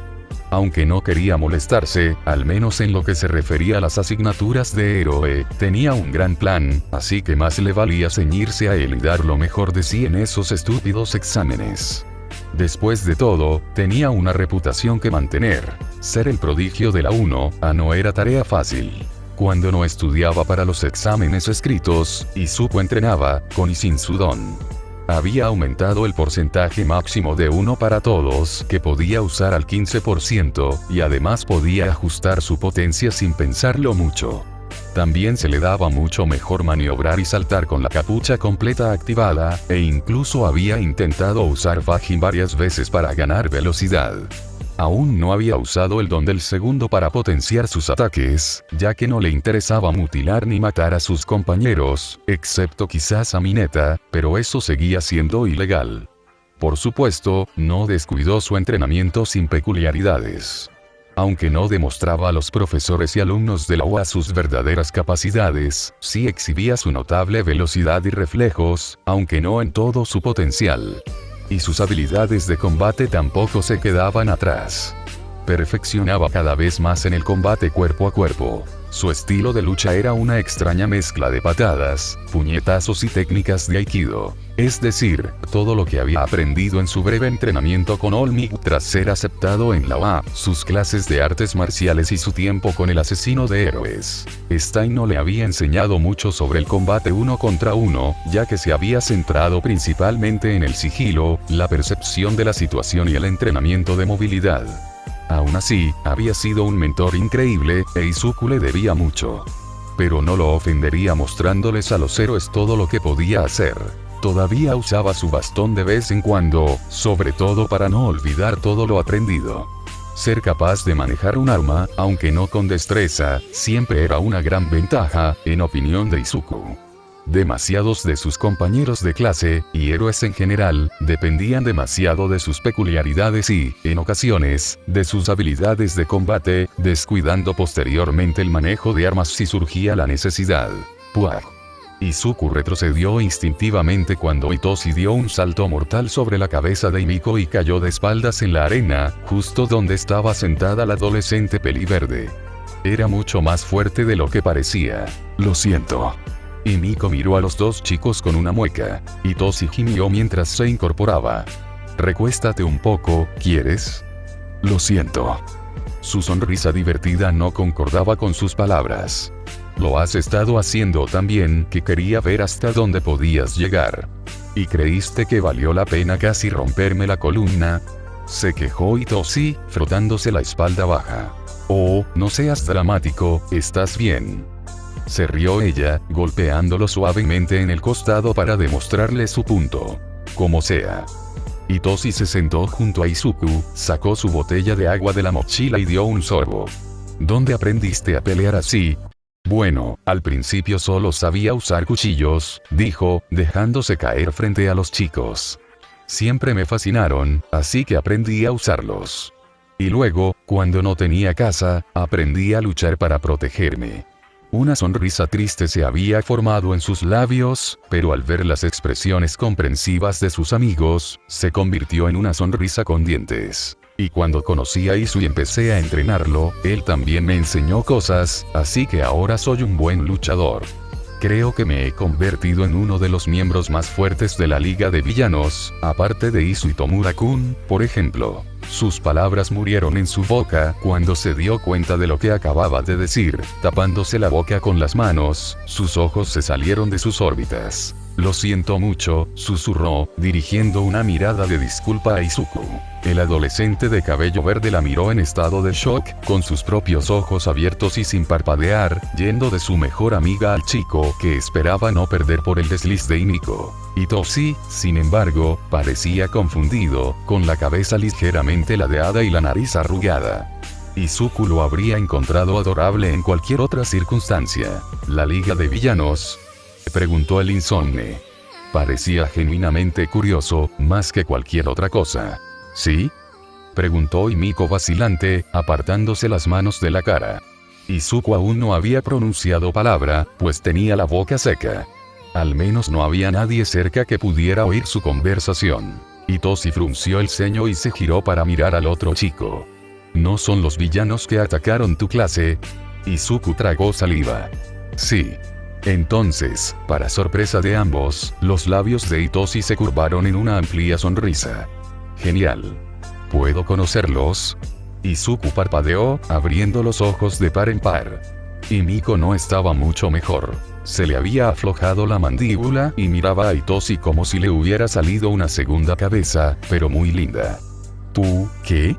Aunque no quería molestarse, al menos en lo que se refería a las asignaturas de héroe, tenía un gran plan, así que más le valía ceñirse a él y dar lo mejor de sí en esos estúpidos exámenes. Después de todo, tenía una reputación que mantener. Ser el prodigio de la 1A no era tarea fácil. Cuando no estudiaba para los exámenes escritos, Izuku entrenaba, con y sin su don. Había aumentado el porcentaje máximo de 1 para todos, que podía usar al 15%, y además podía ajustar su potencia sin pensarlo mucho. También se le daba mucho mejor maniobrar y saltar con la capucha completa activada, e incluso había intentado usar Fajin varias veces para ganar velocidad. Aún no había usado el don del segundo para potenciar sus ataques, ya que no le interesaba mutilar ni matar a sus compañeros, excepto quizás a Mineta, pero eso seguía siendo ilegal. Por supuesto, no descuidó su entrenamiento sin peculiaridades. Aunque no demostraba a los profesores y alumnos de la UA sus verdaderas capacidades, sí exhibía su notable velocidad y reflejos, aunque no en todo su potencial. Y sus habilidades de combate tampoco se quedaban atrás. Perfeccionaba cada vez más en el combate cuerpo a cuerpo. Su estilo de lucha era una extraña mezcla de patadas, puñetazos y técnicas de Aikido. Es decir, todo lo que había aprendido en su breve entrenamiento con All Might tras ser aceptado en la UA, sus clases de artes marciales y su tiempo con el asesino de héroes. Stein no le había enseñado mucho sobre el combate uno contra uno, ya que se había centrado principalmente en el sigilo, la percepción de la situación y el entrenamiento de movilidad. Aún así, había sido un mentor increíble, e Izuku le debía mucho. Pero no lo ofendería mostrándoles a los héroes todo lo que podía hacer. Todavía usaba su bastón de vez en cuando, sobre todo para no olvidar todo lo aprendido. Ser capaz de manejar un arma, aunque no con destreza, siempre era una gran ventaja, en opinión de Izuku. Demasiados de sus compañeros de clase, y héroes en general, dependían demasiado de sus peculiaridades y, en ocasiones, de sus habilidades de combate, descuidando posteriormente el manejo de armas si surgía la necesidad. ¡Puah! Izuku retrocedió instintivamente cuando Itoshi dio un salto mortal sobre la cabeza de Himiko y cayó de espaldas en la arena, justo donde estaba sentada la adolescente peliverde. Era mucho más fuerte de lo que parecía. Lo siento. Himiko miró a los dos chicos con una mueca. Itoshi gimió mientras se incorporaba. Recuéstate un poco, ¿quieres? Lo siento. Su sonrisa divertida no concordaba con sus palabras. Lo has estado haciendo tan bien que quería ver hasta dónde podías llegar. ¿Y creíste que valió la pena casi romperme la columna? Se quejó Itoshi, frotándose la espalda baja. Oh, no seas dramático, estás bien. Se rió ella, golpeándolo suavemente en el costado para demostrarle su punto. Como sea. Itoshi se sentó junto a Izuku, sacó su botella de agua de la mochila y dio un sorbo. ¿Dónde aprendiste a pelear así? Bueno, al principio solo sabía usar cuchillos, dijo, dejándose caer frente a los chicos. Siempre me fascinaron, así que aprendí a usarlos. Y luego, cuando no tenía casa, aprendí a luchar para protegerme. Una sonrisa triste se había formado en sus labios, pero al ver las expresiones comprensivas de sus amigos, se convirtió en una sonrisa con dientes. Y cuando conocí a Isu y empecé a entrenarlo, él también me enseñó cosas, así que ahora soy un buen luchador. Creo que me he convertido en uno de los miembros más fuertes de la Liga de Villanos, aparte de Isu y Tomura-kun, por ejemplo. Sus palabras murieron en su boca cuando se dio cuenta de lo que acababa de decir, tapándose la boca con las manos, sus ojos se salieron de sus órbitas. Lo siento mucho, susurró, dirigiendo una mirada de disculpa a Izuku. El adolescente de cabello verde la miró en estado de shock, con sus propios ojos abiertos y sin parpadear, yendo de su mejor amiga al chico que esperaba no perder por el desliz de Himiko. Itoshi, sin embargo, parecía confundido, con la cabeza ligeramente ladeada y la nariz arrugada. Izuku lo habría encontrado adorable en cualquier otra circunstancia. ¿La Liga de Villanos?, preguntó el insomne. Parecía genuinamente curioso, más que cualquier otra cosa. ¿Sí?, preguntó Himiko vacilante, apartándose las manos de la cara. Izuku aún no había pronunciado palabra, pues tenía la boca seca. Al menos no había nadie cerca que pudiera oír su conversación. Itoshi frunció el ceño y se giró para mirar al otro chico. ¿No son los villanos que atacaron tu clase? Izuku tragó saliva. Sí. Entonces, para sorpresa de ambos, los labios de Itoshi se curvaron en una amplia sonrisa. Genial. ¿Puedo conocerlos? Izuku parpadeó, abriendo los ojos de par en par. Himiko no estaba mucho mejor. Se le había aflojado la mandíbula y miraba a Itoshi como si le hubiera salido una segunda cabeza, pero muy linda. ¿Tú, qué?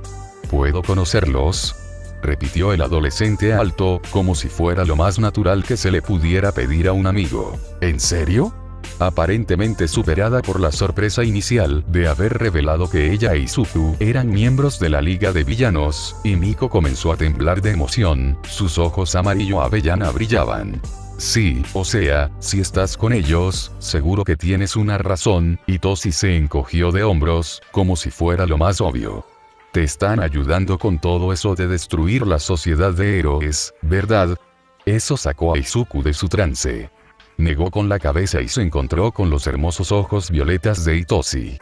¿Puedo conocerlos?, repitió el adolescente alto, como si fuera lo más natural que se le pudiera pedir a un amigo. ¿En serio? Aparentemente superada por la sorpresa inicial de haber revelado que ella e Izuku eran miembros de la Liga de Villanos, Himiko comenzó a temblar de emoción, sus ojos amarillo avellana brillaban. Sí, o sea, si estás con ellos, seguro que tienes una razón. Itoshi se encogió de hombros, como si fuera lo más obvio. Te están ayudando con todo eso de destruir la sociedad de héroes, ¿verdad? Eso sacó a Izuku de su trance. Negó con la cabeza y se encontró con los hermosos ojos violetas de Itoshi.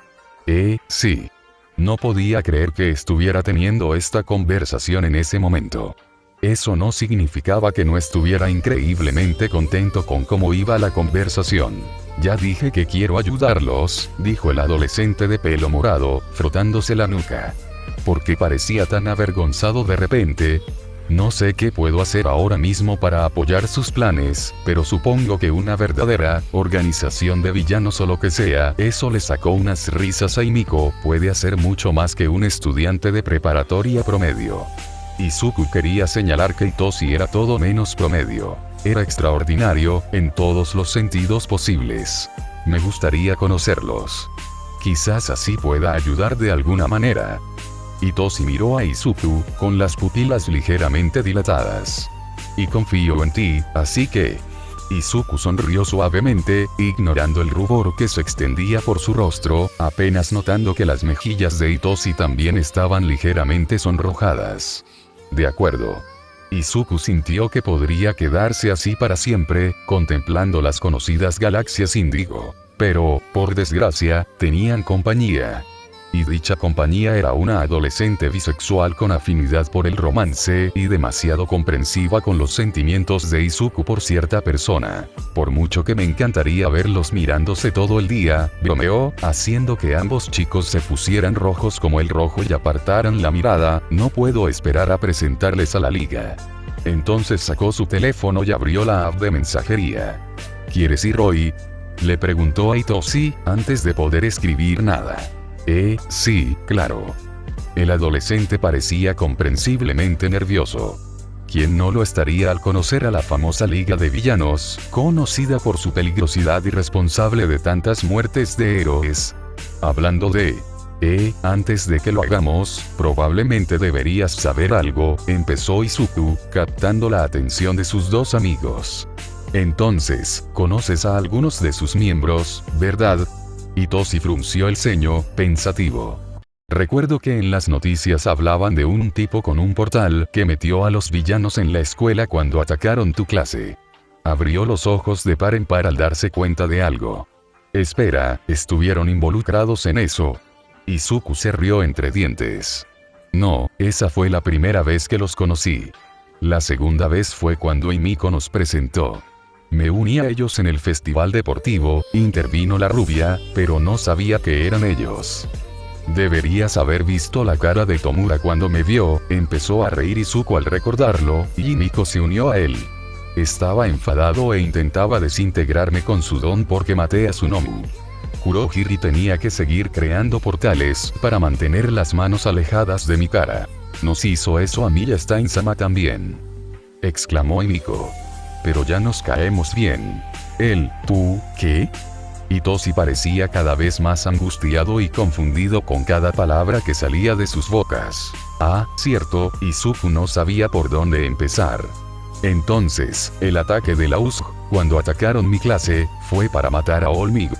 Sí. No podía creer que estuviera teniendo esta conversación en ese momento. Eso no significaba que no estuviera increíblemente contento con cómo iba la conversación. Ya dije que quiero ayudarlos, dijo el adolescente de pelo morado, frotándose la nuca. ¿Por qué parecía tan avergonzado de repente? No sé qué puedo hacer ahora mismo para apoyar sus planes, pero supongo que una verdadera organización de villanos o lo que sea, eso le sacó unas risas a Himiko, puede hacer mucho más que un estudiante de preparatoria promedio. Izuku quería señalar que Itoshi era todo menos promedio. Era extraordinario, en todos los sentidos posibles. Me gustaría conocerlos. Quizás así pueda ayudar de alguna manera. Itoshi miró a Izuku, con las pupilas ligeramente dilatadas. Y confío en ti, así que... Izuku sonrió suavemente, ignorando el rubor que se extendía por su rostro, apenas notando que las mejillas de Itoshi también estaban ligeramente sonrojadas. De acuerdo. Izuku sintió que podría quedarse así para siempre, contemplando las conocidas galaxias índigo. Pero, por desgracia, tenían compañía. Y dicha compañía era una adolescente bisexual con afinidad por el romance y demasiado comprensiva con los sentimientos de Izuku por cierta persona. Por mucho que me encantaría verlos mirándose todo el día, bromeó, haciendo que ambos chicos se pusieran rojos como el rojo y apartaran la mirada, no puedo esperar a presentarles a la liga. Entonces sacó su teléfono y abrió la app de mensajería. ¿Quieres ir hoy?, le preguntó a Itoshi, antes de poder escribir nada. Sí, claro. El adolescente parecía comprensiblemente nervioso. ¿Quién no lo estaría al conocer a la famosa Liga de Villanos, conocida por su peligrosidad y responsable de tantas muertes de héroes? Hablando de... antes de que lo hagamos, probablemente deberías saber algo, empezó Izuku, captando la atención de sus dos amigos. Entonces, conoces a algunos de sus miembros, ¿verdad? Itoshi frunció el ceño, pensativo. Recuerdo que en las noticias hablaban de un tipo con un portal que metió a los villanos en la escuela cuando atacaron tu clase. Abrió los ojos de par en par al darse cuenta de algo. Espera, ¿estuvieron involucrados en eso? Izuku se rió entre dientes. No, esa fue la primera vez que los conocí. La segunda vez fue cuando Himiko nos presentó. Me uní a ellos en el festival deportivo, intervino la rubia, pero no sabía que eran ellos. Deberías haber visto la cara de Tomura cuando me vio, empezó a reír Izuku al recordarlo, y Himiko se unió a él. Estaba enfadado e intentaba desintegrarme con su don porque maté a Tsunomu. Kurohiri tenía que seguir creando portales para mantener las manos alejadas de mi cara. Nos hizo eso a mí y a Stein-sama también. Exclamó Himiko. Pero ya nos caemos bien. ¿Tú, qué? Itoshi parecía cada vez más angustiado y confundido con cada palabra que salía de sus bocas. Ah, cierto, Izuku no sabía por dónde empezar. Entonces, el ataque de la USG, cuando atacaron mi clase, fue para matar a All Might.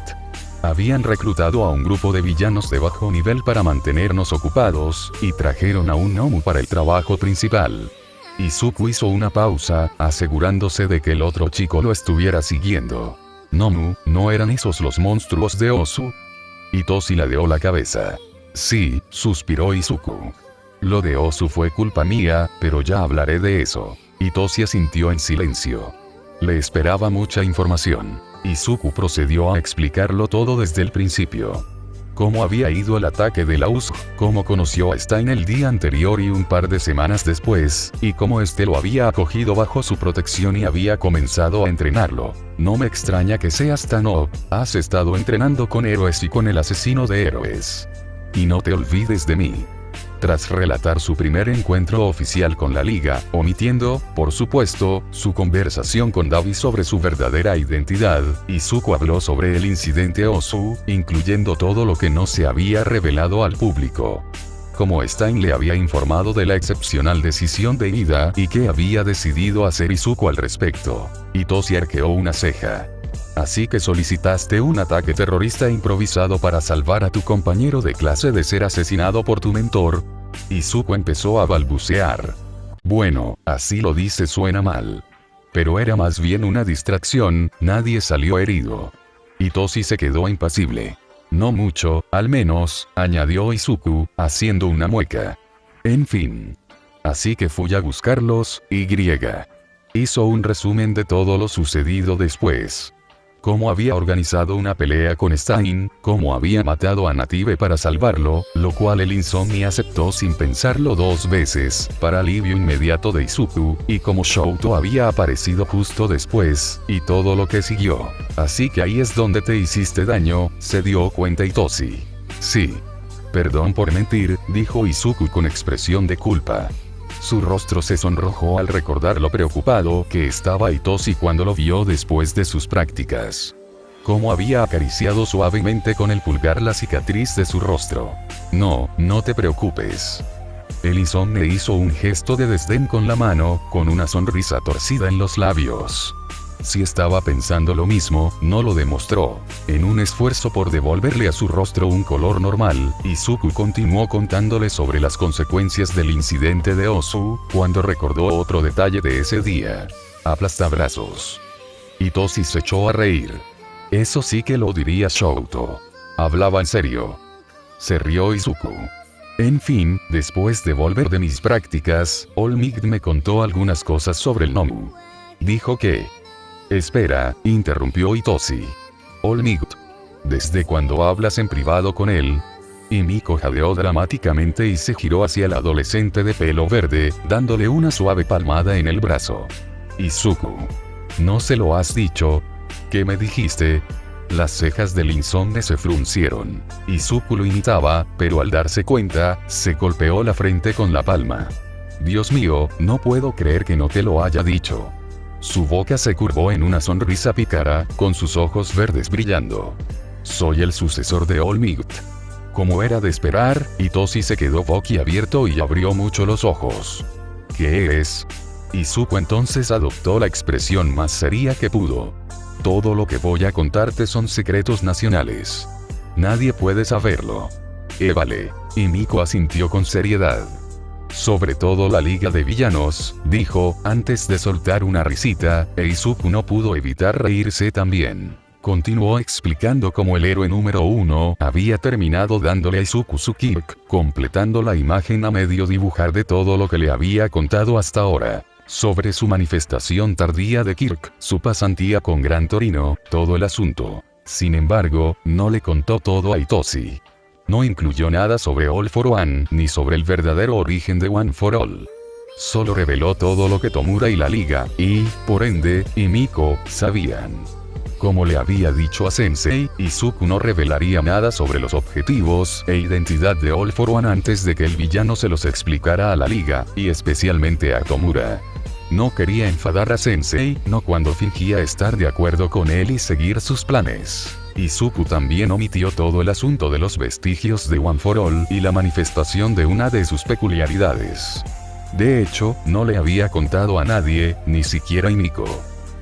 Habían reclutado a un grupo de villanos de bajo nivel para mantenernos ocupados, y trajeron a un Nomu para el trabajo principal. Izuku hizo una pausa, asegurándose de que el otro chico lo estuviera siguiendo. Nomu, ¿no eran esos los monstruos de Osu? Itoshi ladeó la cabeza. Sí, suspiró Izuku. Lo de Osu fue culpa mía, pero ya hablaré de eso. Itoshi asintió en silencio. Le esperaba mucha información. Izuku procedió a explicarlo todo desde el principio. Cómo había ido el ataque de la USG, cómo conoció a Stein el día anterior y un par de semanas después, y cómo este lo había acogido bajo su protección y había comenzado a entrenarlo. No me extraña que seas tan has estado entrenando con héroes y con el asesino de héroes. Y no te olvides de mí. Tras relatar su primer encuentro oficial con la liga, omitiendo, por supuesto, su conversación con Dabi sobre su verdadera identidad, Izuku habló sobre el incidente Osu, incluyendo todo lo que no se había revelado al público. Como Stein le había informado de la excepcional decisión de Ida y qué había decidido hacer Izuku al respecto. Itoshi arqueó una ceja. Así que solicitaste un ataque terrorista improvisado para salvar a tu compañero de clase de ser asesinado por tu mentor. Izuku empezó a balbucear. Bueno, así lo dice suena mal. Pero era más bien una distracción, nadie salió herido. Itoshi se quedó impasible. No mucho, al menos, añadió Izuku, haciendo una mueca. En fin. Así que fui a buscarlos, Hizo un resumen de todo lo sucedido después. cómo había organizado una pelea con Stein, cómo había matado a Native para salvarlo, lo cual el Insomne aceptó sin pensarlo 2 veces, para alivio inmediato de Izuku, y cómo Shouto había aparecido justo después, y todo lo que siguió. Así que ahí es donde te hiciste daño, se dio cuenta Itoshi. Sí. Perdón por mentir, dijo Izuku con expresión de culpa. Su rostro se sonrojó al recordar lo preocupado que estaba Itoshi cuando lo vio después de sus prácticas. Cómo había acariciado suavemente con el pulgar la cicatriz de su rostro. No te preocupes. El Insomne hizo un gesto de desdén con la mano, con una sonrisa torcida en los labios. Si estaba pensando lo mismo, no lo demostró. En un esfuerzo por devolverle a su rostro un color normal, Izuku continuó contándole sobre las consecuencias del incidente de Osu, cuando recordó otro detalle de ese día. Aplastabrazos. Itoshi se echó a reír. Eso sí que lo diría Shouto. Hablaba en serio. Se rió Izuku. En fin, después de volver de mis prácticas, All Might me contó algunas cosas sobre el Nomu. Dijo que... Espera, interrumpió Itoshi. All Might. ¿Desde cuando hablas en privado con él? Y Miko jadeó dramáticamente y se giró hacia el adolescente de pelo verde, dándole una suave palmada en el brazo. Izuku. ¿No se lo has dicho? ¿Qué me dijiste? Las cejas del Insomne se fruncieron. Izuku lo imitaba, pero al darse cuenta, se golpeó la frente con la palma. Dios mío, no puedo creer que no te lo haya dicho. Su boca se curvó en una sonrisa pícara, con sus ojos verdes brillando. Soy el sucesor de All Might. Como era de esperar, Itoshi se quedó boquiabierto y abrió mucho los ojos. ¿Qué es? Izuku entonces adoptó la expresión más seria que pudo. Todo lo que voy a contarte son secretos nacionales. Nadie puede saberlo. Vale. Y Miko asintió con seriedad. Sobre todo la Liga de Villanos, dijo, antes de soltar una risita, e Izuku no pudo evitar reírse también. Continuó explicando cómo el héroe número 1 había terminado dándole a Izuku su Kirk, completando la imagen a medio dibujar de todo lo que le había contado hasta ahora. Sobre su manifestación tardía de Kirk, su pasantía con Gran Torino, todo el asunto. Sin embargo, no le contó todo a Itoshi. No incluyó nada sobre All for One, ni sobre el verdadero origen de One for All. Solo reveló todo lo que Tomura y la Liga, y, por ende, y Miko, sabían. Como le había dicho a Sensei, Izuku no revelaría nada sobre los objetivos e identidad de All for One antes de que el villano se los explicara a la Liga, y especialmente a Tomura. No quería enfadar a Sensei, no cuando fingía estar de acuerdo con él y seguir sus planes. Izuku también omitió todo el asunto de los vestigios de One for All y la manifestación de una de sus peculiaridades. De hecho, no le había contado a nadie, ni siquiera a Miko.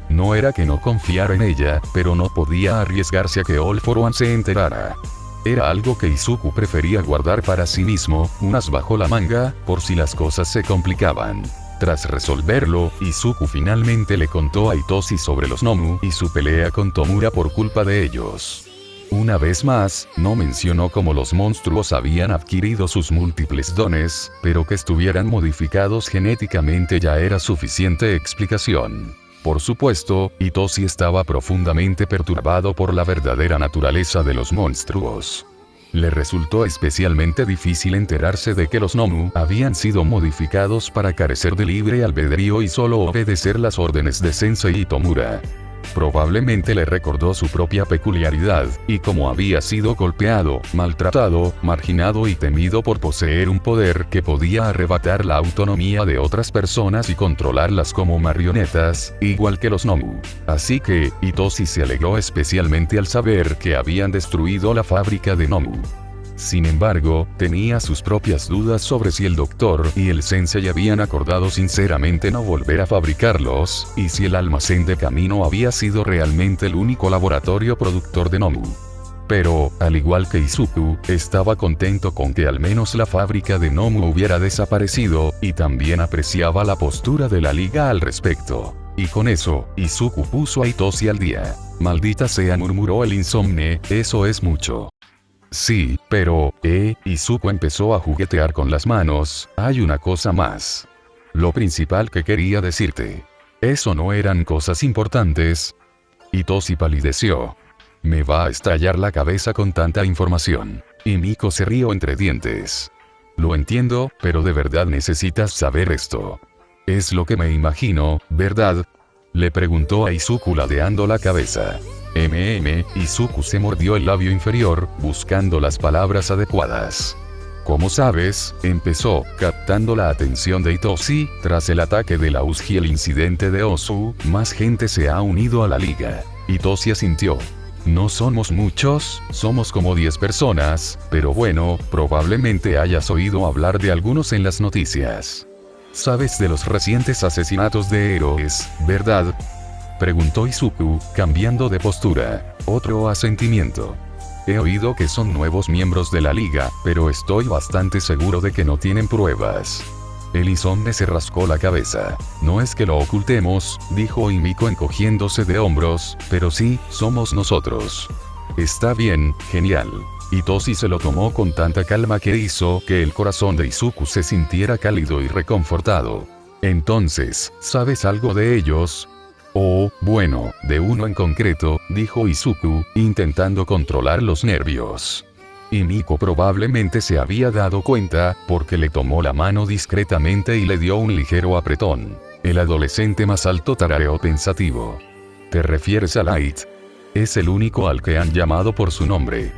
No era que no confiara en ella, pero no podía arriesgarse a que All for One se enterara. Era algo que Izuku prefería guardar para sí mismo, un as bajo la manga, por si las cosas se complicaban. Tras resolverlo, Izuku finalmente le contó a Itoshi sobre los Nomu y su pelea con Tomura por culpa de ellos. Una vez más, no mencionó cómo los monstruos habían adquirido sus múltiples dones, pero que estuvieran modificados genéticamente ya era suficiente explicación. Por supuesto, Itoshi estaba profundamente perturbado por la verdadera naturaleza de los monstruos. Le resultó especialmente difícil enterarse de que los Nomu habían sido modificados para carecer de libre albedrío y solo obedecer las órdenes de Sensei y Tomura. Probablemente le recordó su propia peculiaridad, y cómo había sido golpeado, maltratado, marginado y temido por poseer un poder que podía arrebatar la autonomía de otras personas y controlarlas como marionetas, igual que los Nomu. Así que, Itoshi se alegró especialmente al saber que habían destruido la fábrica de Nomu. Sin embargo, tenía sus propias dudas sobre si el doctor y el sensei habían acordado sinceramente no volver a fabricarlos, y si el almacén de camino había sido realmente el único laboratorio productor de Nomu. Pero, al igual que Izuku, estaba contento con que al menos la fábrica de Nomu hubiera desaparecido, y también apreciaba la postura de la Liga al respecto. Y con eso, Izuku puso a Itoshi al día. Maldita sea, murmuró el Insomne, eso es mucho. Sí, pero, Izuku empezó a juguetear con las manos, hay una cosa más. Lo principal que quería decirte. ¿Eso no eran cosas importantes? Itoshi palideció. Me va a estallar la cabeza con tanta información. Y Miko se rió entre dientes. Lo entiendo, pero de verdad necesitas saber esto. Es lo que me imagino, ¿verdad? Le preguntó a Izuku ladeando la cabeza. Izuku se mordió el labio inferior, buscando las palabras adecuadas. ¿Cómo sabes? Empezó, captando la atención de Itoshi. Tras el ataque de la Uji y el incidente de Osu, más gente se ha unido a la liga. Itoshi asintió. No somos muchos, somos como 10 personas, pero bueno, probablemente hayas oído hablar de algunos en las noticias. Sabes de los recientes asesinatos de héroes, ¿verdad? Preguntó Izuku, cambiando de postura. Otro asentimiento. He oído que son nuevos miembros de la liga, pero estoy bastante seguro de que no tienen pruebas. El Izomne se rascó la cabeza. No es que lo ocultemos, dijo Himiko encogiéndose de hombros, pero sí, somos nosotros. Está bien, genial. Itoshi se lo tomó con tanta calma que hizo que el corazón de Izuku se sintiera cálido y reconfortado. Entonces, ¿sabes algo de ellos? Oh, bueno, de uno en concreto, dijo Izuku, intentando controlar los nervios. Himiko probablemente se había dado cuenta, porque le tomó la mano discretamente y le dio un ligero apretón. El adolescente más alto tarareó pensativo. ¿Te refieres a Light? Es el único al que han llamado por su nombre.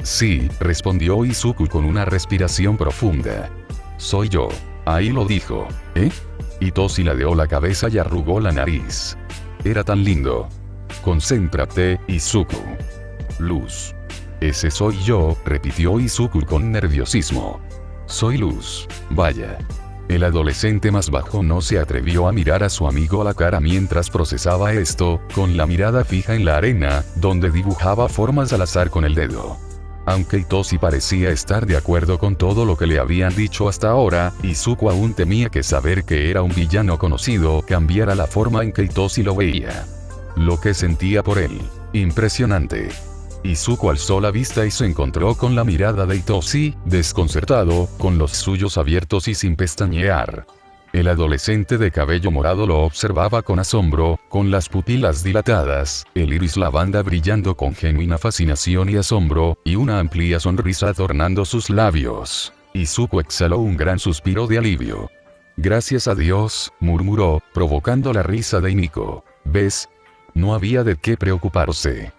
Sí, respondió Izuku con una respiración profunda. Soy yo. Ahí lo dijo. ¿Eh? Itoshi ladeó la cabeza y arrugó la nariz. Era tan lindo. Concéntrate, Izuku. Luz. Ese soy yo, repitió Izuku con nerviosismo. Soy Luz. Vaya. El adolescente más bajo no se atrevió a mirar a su amigo a la cara mientras procesaba esto, con la mirada fija en la arena, donde dibujaba formas al azar con el dedo. Aunque Itoshi parecía estar de acuerdo con todo lo que le habían dicho hasta ahora, Izuku aún temía que saber que era un villano conocido cambiara la forma en que Itoshi lo veía. Lo que sentía por él. Impresionante. Izuku alzó la vista y se encontró con la mirada de Itoshi, desconcertado, con los suyos abiertos y sin pestañear. El adolescente de cabello morado lo observaba con asombro, con las pupilas dilatadas, el iris lavanda brillando con genuina fascinación y asombro, y una amplia sonrisa adornando sus labios. Izuku exhaló un gran suspiro de alivio. Gracias a Dios, murmuró, provocando la risa de Himiko. ¿Ves? No había de qué preocuparse.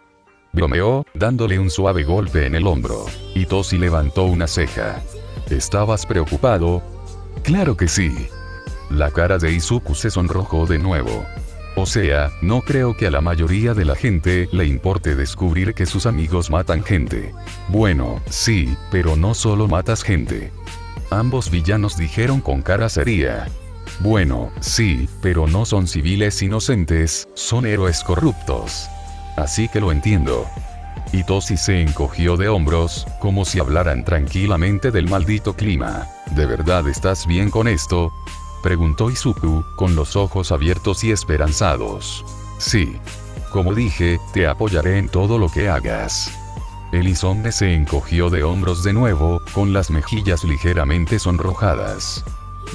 Bromeó, dándole un suave golpe en el hombro. Itoshi levantó una ceja. ¿Estabas preocupado? Claro que sí. La cara de Izuku se sonrojó de nuevo. O sea, no creo que a la mayoría de la gente le importe descubrir que sus amigos matan gente. Bueno, sí, pero no solo matas gente. Ambos villanos dijeron con cara seria. Bueno, sí, pero no son civiles inocentes, son héroes corruptos. Así que lo entiendo. Itoshi se encogió de hombros, como si hablaran tranquilamente del maldito clima. ¿De verdad estás bien con esto? Preguntó Izuku, con los ojos abiertos y esperanzados. Sí. Como dije, te apoyaré en todo lo que hagas. El Izomne se encogió de hombros de nuevo, con las mejillas ligeramente sonrojadas.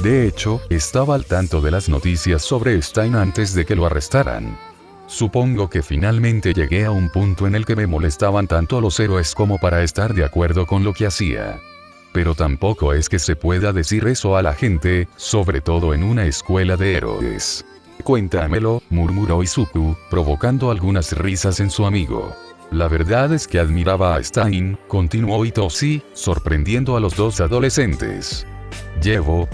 De hecho, estaba al tanto de las noticias sobre Stein antes de que lo arrestaran. Supongo que finalmente llegué a un punto en el que me molestaban tanto los héroes como para estar de acuerdo con lo que hacía. Pero tampoco es que se pueda decir eso a la gente, sobre todo en una escuela de héroes. Cuéntamelo, murmuró Izuku, provocando algunas risas en su amigo. La verdad es que admiraba a Stein, continuó Itoshi, sorprendiendo a los dos adolescentes.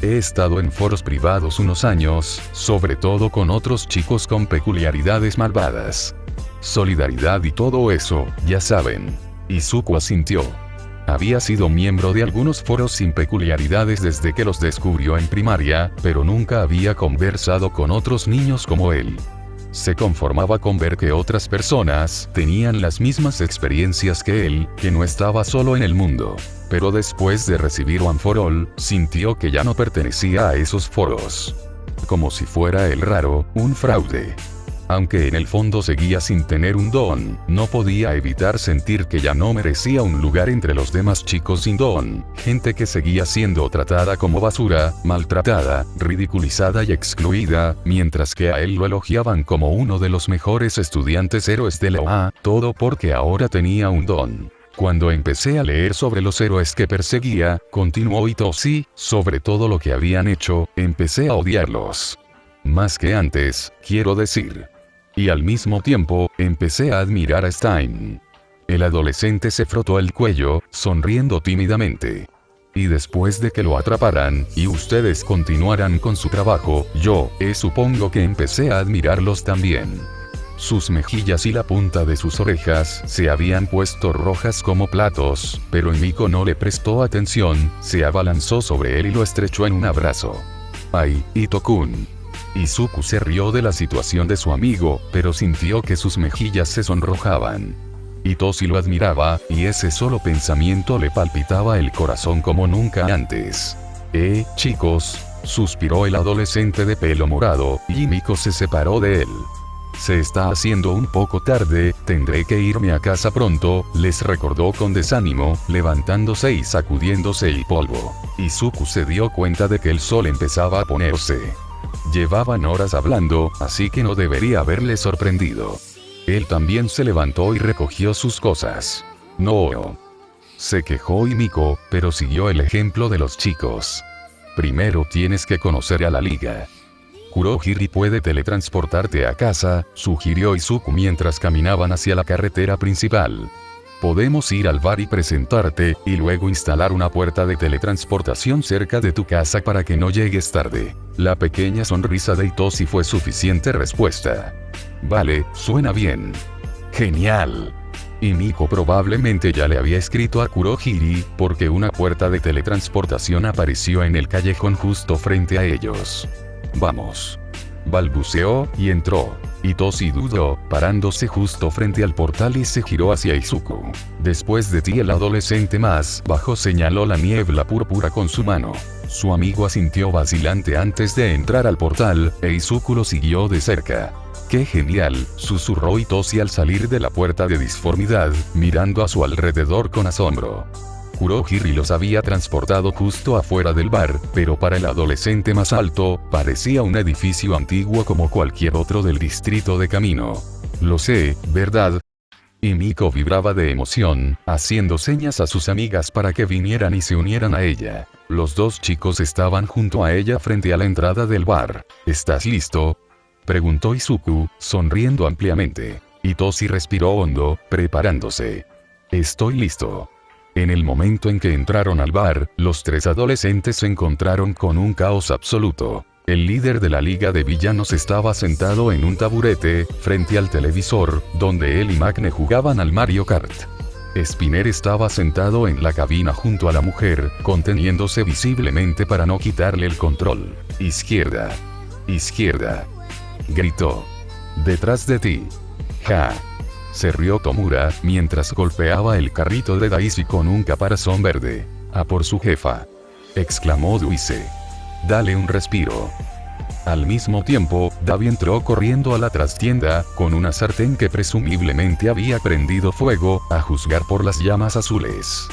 He estado en foros privados unos años, sobre todo con otros chicos con peculiaridades malvadas. Solidaridad y todo eso, ya saben. Izuku asintió. Había sido miembro de algunos foros sin peculiaridades desde que los descubrió en primaria, pero nunca había conversado con otros niños como él. Se conformaba con ver que otras personas tenían las mismas experiencias que él, que no estaba solo en el mundo. Pero después de recibir One for All, sintió que ya no pertenecía a esos foros. Como si fuera el raro, un fraude. Aunque en el fondo seguía sin tener un don, no podía evitar sentir que ya no merecía un lugar entre los demás chicos sin don, gente que seguía siendo tratada como basura, maltratada, ridiculizada y excluida, mientras que a él lo elogiaban como uno de los mejores estudiantes héroes de la UA, todo porque ahora tenía un don. Cuando empecé a leer sobre los héroes que perseguía, continuó Itoshi, sobre todo lo que habían hecho, empecé a odiarlos. Más que antes, quiero decir. Y al mismo tiempo, empecé a admirar a Stein. El adolescente se frotó el cuello, sonriendo tímidamente. Y después de que lo atraparan, y ustedes continuaran con su trabajo, yo, supongo que empecé a admirarlos también. Sus mejillas y la punta de sus orejas se habían puesto rojas como platos, pero Miko no le prestó atención, se abalanzó sobre él y lo estrechó en un abrazo. ¡Ay, Ito-kun! Izuku se rió de la situación de su amigo, pero sintió que sus mejillas se sonrojaban. Itoshi lo admiraba, y ese solo pensamiento le palpitaba el corazón como nunca antes. Chicos, suspiró el adolescente de pelo morado, y Miko se separó de él. Se está haciendo un poco tarde, tendré que irme a casa pronto, les recordó con desánimo, levantándose y sacudiéndose el polvo. Izuku se dio cuenta de que el sol empezaba a ponerse. Llevaban horas hablando, así que no debería haberle sorprendido. Él también se levantó y recogió sus cosas. No. Se quejó Miko, pero siguió el ejemplo de los chicos. Primero tienes que conocer a la liga. Kurohiri puede teletransportarte a casa, sugirió Izuku mientras caminaban hacia la carretera principal. Podemos ir al bar y presentarte, y luego instalar una puerta de teletransportación cerca de tu casa para que no llegues tarde. La pequeña sonrisa de Itoshi fue suficiente respuesta. Vale, suena bien. Genial. Y Miko probablemente ya le había escrito a Kurohiri, porque una puerta de teletransportación apareció en el callejón justo frente a ellos. Vamos. Balbuceó, y entró. Itoshi dudó, parándose justo frente al portal y se giró hacia Izuku. Después de ti el adolescente más bajo señaló la niebla púrpura con su mano. Su amigo asintió vacilante antes de entrar al portal, e Izuku lo siguió de cerca. ¡Qué genial!, susurró Itoshi al salir de la puerta de disformidad, mirando a su alrededor con asombro. Kurohiri los había transportado justo afuera del bar, pero para el adolescente más alto, parecía un edificio antiguo como cualquier otro del distrito de Camino. Lo sé, ¿verdad? Y Miko vibraba de emoción, haciendo señas a sus amigas para que vinieran y se unieran a ella. Los dos chicos estaban junto a ella frente a la entrada del bar. ¿Estás listo?, preguntó Izuku, sonriendo ampliamente. Itoshi respiró hondo, preparándose. Estoy listo. En el momento en que entraron al bar, los tres adolescentes se encontraron con un caos absoluto. El líder de la Liga de Villanos estaba sentado en un taburete, frente al televisor, donde él y Magne jugaban al Mario Kart. Spinner estaba sentado en la cabina junto a la mujer, conteniéndose visiblemente para no quitarle el control. Izquierda. Izquierda. Gritó. Detrás de ti. Ja. Se rió Tomura, mientras golpeaba el carrito de Daisy con un caparazón verde. A por su jefa. Exclamó Duise. Dale un respiro. Al mismo tiempo, Davi entró corriendo a la trastienda, con una sartén que presumiblemente había prendido fuego, a juzgar por las llamas azules.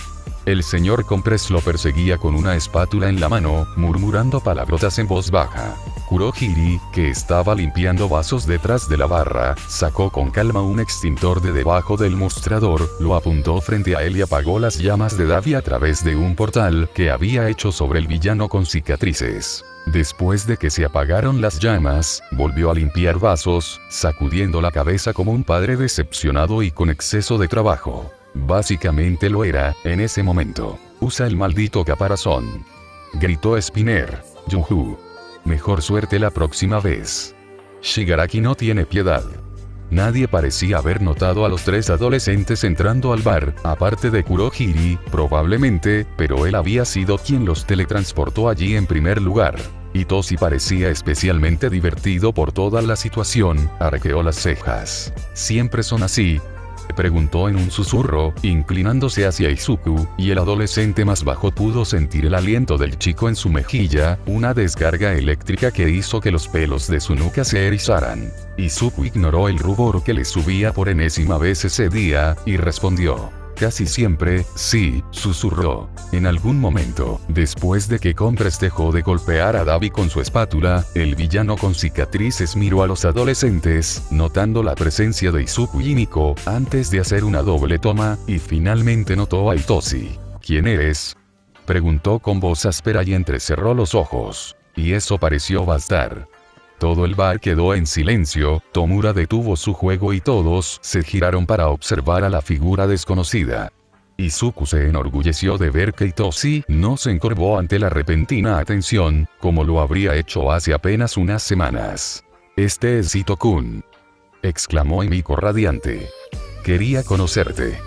El señor Compress lo perseguía con una espátula en la mano, murmurando palabrotas en voz baja. Kurohiri, que estaba limpiando vasos detrás de la barra, sacó con calma un extintor de debajo del mostrador, lo apuntó frente a él y apagó las llamas de Davi a través de un portal que había hecho sobre el villano con cicatrices. Después de que se apagaron las llamas, volvió a limpiar vasos, sacudiendo la cabeza como un padre decepcionado y con exceso de trabajo. Básicamente lo era, en ese momento. Usa el maldito caparazón. Gritó Spinner. Yuhu. Mejor suerte la próxima vez. Shigaraki no tiene piedad. Nadie parecía haber notado a los tres adolescentes entrando al bar, aparte de Kurohiri, probablemente, pero él había sido quien los teletransportó allí en primer lugar. Itoshi parecía especialmente divertido por toda la situación, arqueó las cejas. Siempre son así. Preguntó en un susurro, inclinándose hacia Izuku, y el adolescente más bajo pudo sentir el aliento del chico en su mejilla, una descarga eléctrica que hizo que los pelos de su nuca se erizaran. Izuku ignoró el rubor que le subía por enésima vez ese día, y respondió. Casi siempre, sí, susurró. En algún momento, después de que Compres dejó de golpear a Dabi con su espátula, el villano con cicatrices miró a los adolescentes, notando la presencia de Izuku y Miko, antes de hacer una doble toma, y finalmente notó a Itoshi. ¿Quién eres? Preguntó con voz áspera y entrecerró los ojos. Y eso pareció bastar. Todo el bar quedó en silencio, Tomura detuvo su juego y todos se giraron para observar a la figura desconocida. Izuku se enorgulleció de ver que Itoshi no se encorvó ante la repentina atención, como lo habría hecho hace apenas unas semanas. «Este es Ito-kun», exclamó Miko radiante. «Quería conocerte».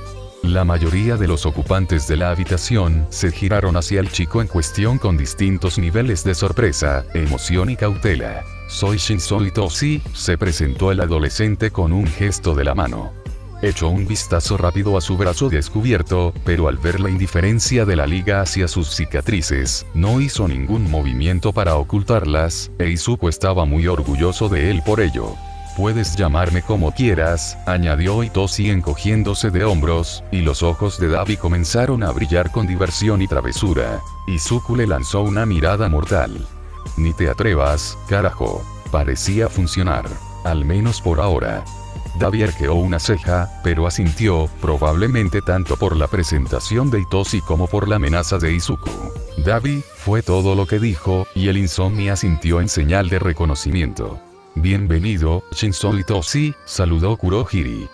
La mayoría de los ocupantes de la habitación se giraron hacia el chico en cuestión con distintos niveles de sorpresa, emoción y cautela. «Soy Shinzo Itoshi», se presentó el adolescente con un gesto de la mano. Echó un vistazo rápido a su brazo descubierto, pero al ver la indiferencia de la liga hacia sus cicatrices, no hizo ningún movimiento para ocultarlas, e Izuku estaba muy orgulloso de él por ello. «Puedes llamarme como quieras», añadió Itoshi encogiéndose de hombros, y los ojos de Dabi comenzaron a brillar con diversión y travesura. Izuku le lanzó una mirada mortal. «Ni te atrevas, carajo». Parecía funcionar. Al menos por ahora. Dabi arqueó una ceja, pero asintió, probablemente tanto por la presentación de Itoshi como por la amenaza de Izuku. «Dabi», fue todo lo que dijo, y el insomnio asintió en señal de reconocimiento. «Bienvenido, Shinzo Itoshi», saludó Kurohiri.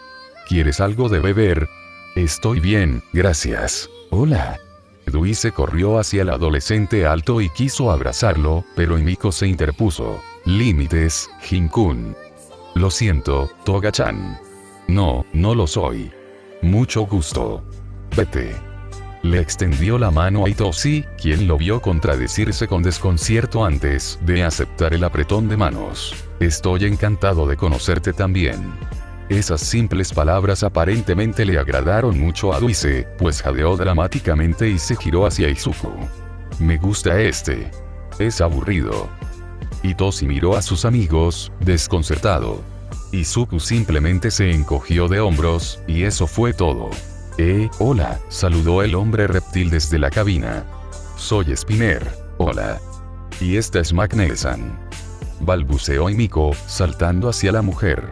«¿Quieres algo de beber?» «Estoy bien, gracias». «Hola». Dui se corrió hacia el adolescente alto y quiso abrazarlo, pero Miko se interpuso. «Límites, Jin-kun». «Lo siento, Toga-chan». «No, no lo soy». «Mucho gusto». «Vete». Le extendió la mano a Itoshi, quien lo vio contradecirse con desconcierto antes de aceptar el apretón de manos. «Estoy encantado de conocerte también». Esas simples palabras aparentemente le agradaron mucho a Duise, pues jadeó dramáticamente y se giró hacia Izuku. «Me gusta este. Es aburrido». Itoshi miró a sus amigos, desconcertado. Izuku simplemente se encogió de hombros, y eso fue todo. Hola», saludó el hombre reptil desde la cabina. «Soy Spinner. Hola». «Y esta es Maknae-san», balbuceó Miko, saltando hacia la mujer.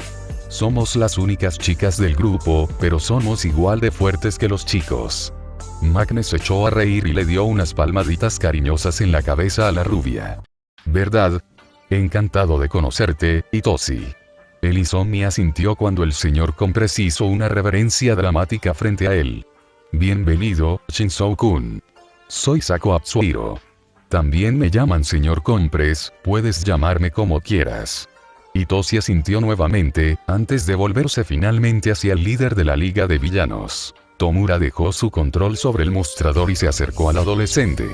«Somos las únicas chicas del grupo, pero somos igual de fuertes que los chicos». Maknae se echó a reír y le dio unas palmaditas cariñosas en la cabeza a la rubia. «¿Verdad? Encantado de conocerte, Itoshi». El insomnio asintió cuando el señor Compres hizo una reverencia dramática frente a él. «Bienvenido, Shinzo-kun. Soy Sako Atsuhiro. También me llaman señor Compres, puedes llamarme como quieras». Itoshi asintió nuevamente, antes de volverse finalmente hacia el líder de la Liga de Villanos. Tomura dejó su control sobre el mostrador y se acercó al adolescente.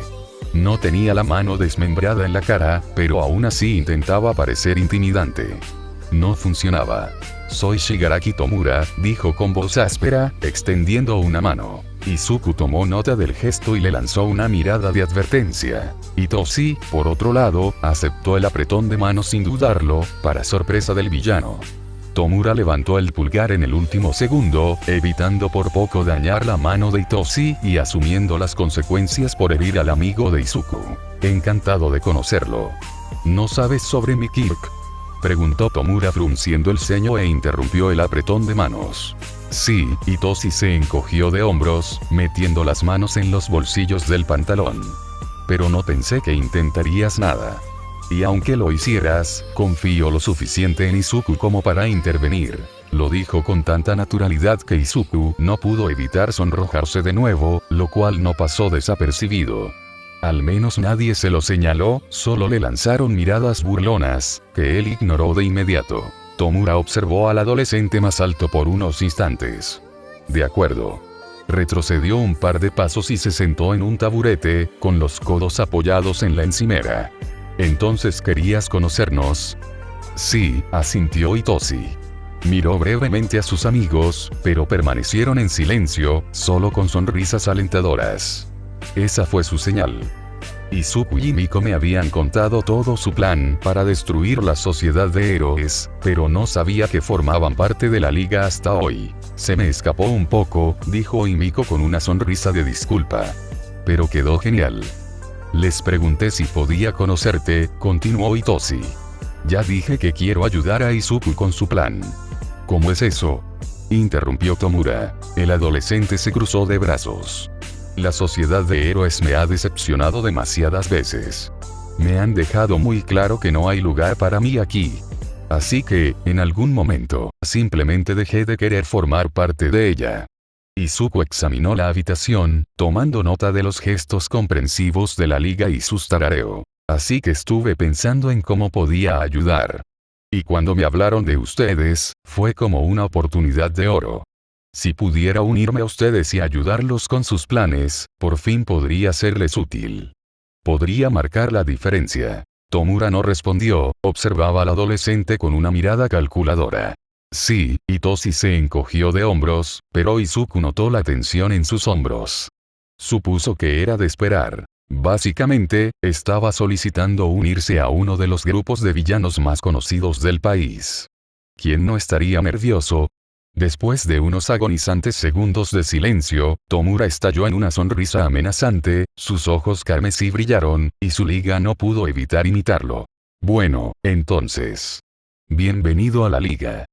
No tenía la mano desmembrada en la cara, pero aún así intentaba parecer intimidante. No funcionaba. «Soy Shigaraki Tomura», dijo con voz áspera, extendiendo una mano. Izuku tomó nota del gesto y le lanzó una mirada de advertencia. Itoshi, por otro lado, aceptó el apretón de manos sin dudarlo, para sorpresa del villano. Tomura levantó el pulgar en el último segundo, evitando por poco dañar la mano de Itoshi y asumiendo las consecuencias por herir al amigo de Izuku. «Encantado de conocerlo». «¿No sabes sobre mi Kirk?», preguntó Tomura frunciendo el ceño e interrumpió el apretón de manos. «Sí», Itoshi se encogió de hombros, metiendo las manos en los bolsillos del pantalón. «Pero no pensé que intentarías nada. Y aunque lo hicieras, confío lo suficiente en Izuku como para intervenir». Lo dijo con tanta naturalidad que Izuku no pudo evitar sonrojarse de nuevo, lo cual no pasó desapercibido. Al menos nadie se lo señaló, solo le lanzaron miradas burlonas, que él ignoró de inmediato. Tomura observó al adolescente más alto por unos instantes. «De acuerdo». Retrocedió un par de pasos y se sentó en un taburete, con los codos apoyados en la encimera. «¿Entonces querías conocernos?» «Sí», asintió Itoshi. Miró brevemente a sus amigos, pero permanecieron en silencio, solo con sonrisas alentadoras. Esa fue su señal. Izuku y Miko me habían contado todo su plan para destruir la sociedad de héroes, pero no sabía que formaban parte de la liga hasta hoy. Se me escapó un poco, dijo Himiko con una sonrisa de disculpa. Pero quedó genial. Les pregunté si podía conocerte, continuó Itoshi. Ya dije que quiero ayudar a Izuku con su plan. ¿Cómo es eso?, interrumpió Tomura. El adolescente se cruzó de brazos. La sociedad de héroes me ha decepcionado demasiadas veces. Me han dejado muy claro que no hay lugar para mí aquí. Así que, en algún momento, simplemente dejé de querer formar parte de ella. Izuku examinó la habitación, tomando nota de los gestos comprensivos de la liga y sus tarareo. Así que estuve pensando en cómo podía ayudar. Y cuando me hablaron de ustedes, fue como una oportunidad de oro. Si pudiera unirme a ustedes y ayudarlos con sus planes, por fin podría serles útil. Podría marcar la diferencia. Tomura no respondió, observaba al adolescente con una mirada calculadora. Sí, Itoshi se encogió de hombros, pero Izuku notó la tensión en sus hombros. Supuso que era de esperar. Básicamente, estaba solicitando unirse a uno de los grupos de villanos más conocidos del país. ¿Quién no estaría nervioso? Después de unos agonizantes segundos de silencio, Tomura estalló en una sonrisa amenazante, sus ojos carmesí brillaron, y su liga no pudo evitar imitarlo. Bueno, entonces. Bienvenido a la liga.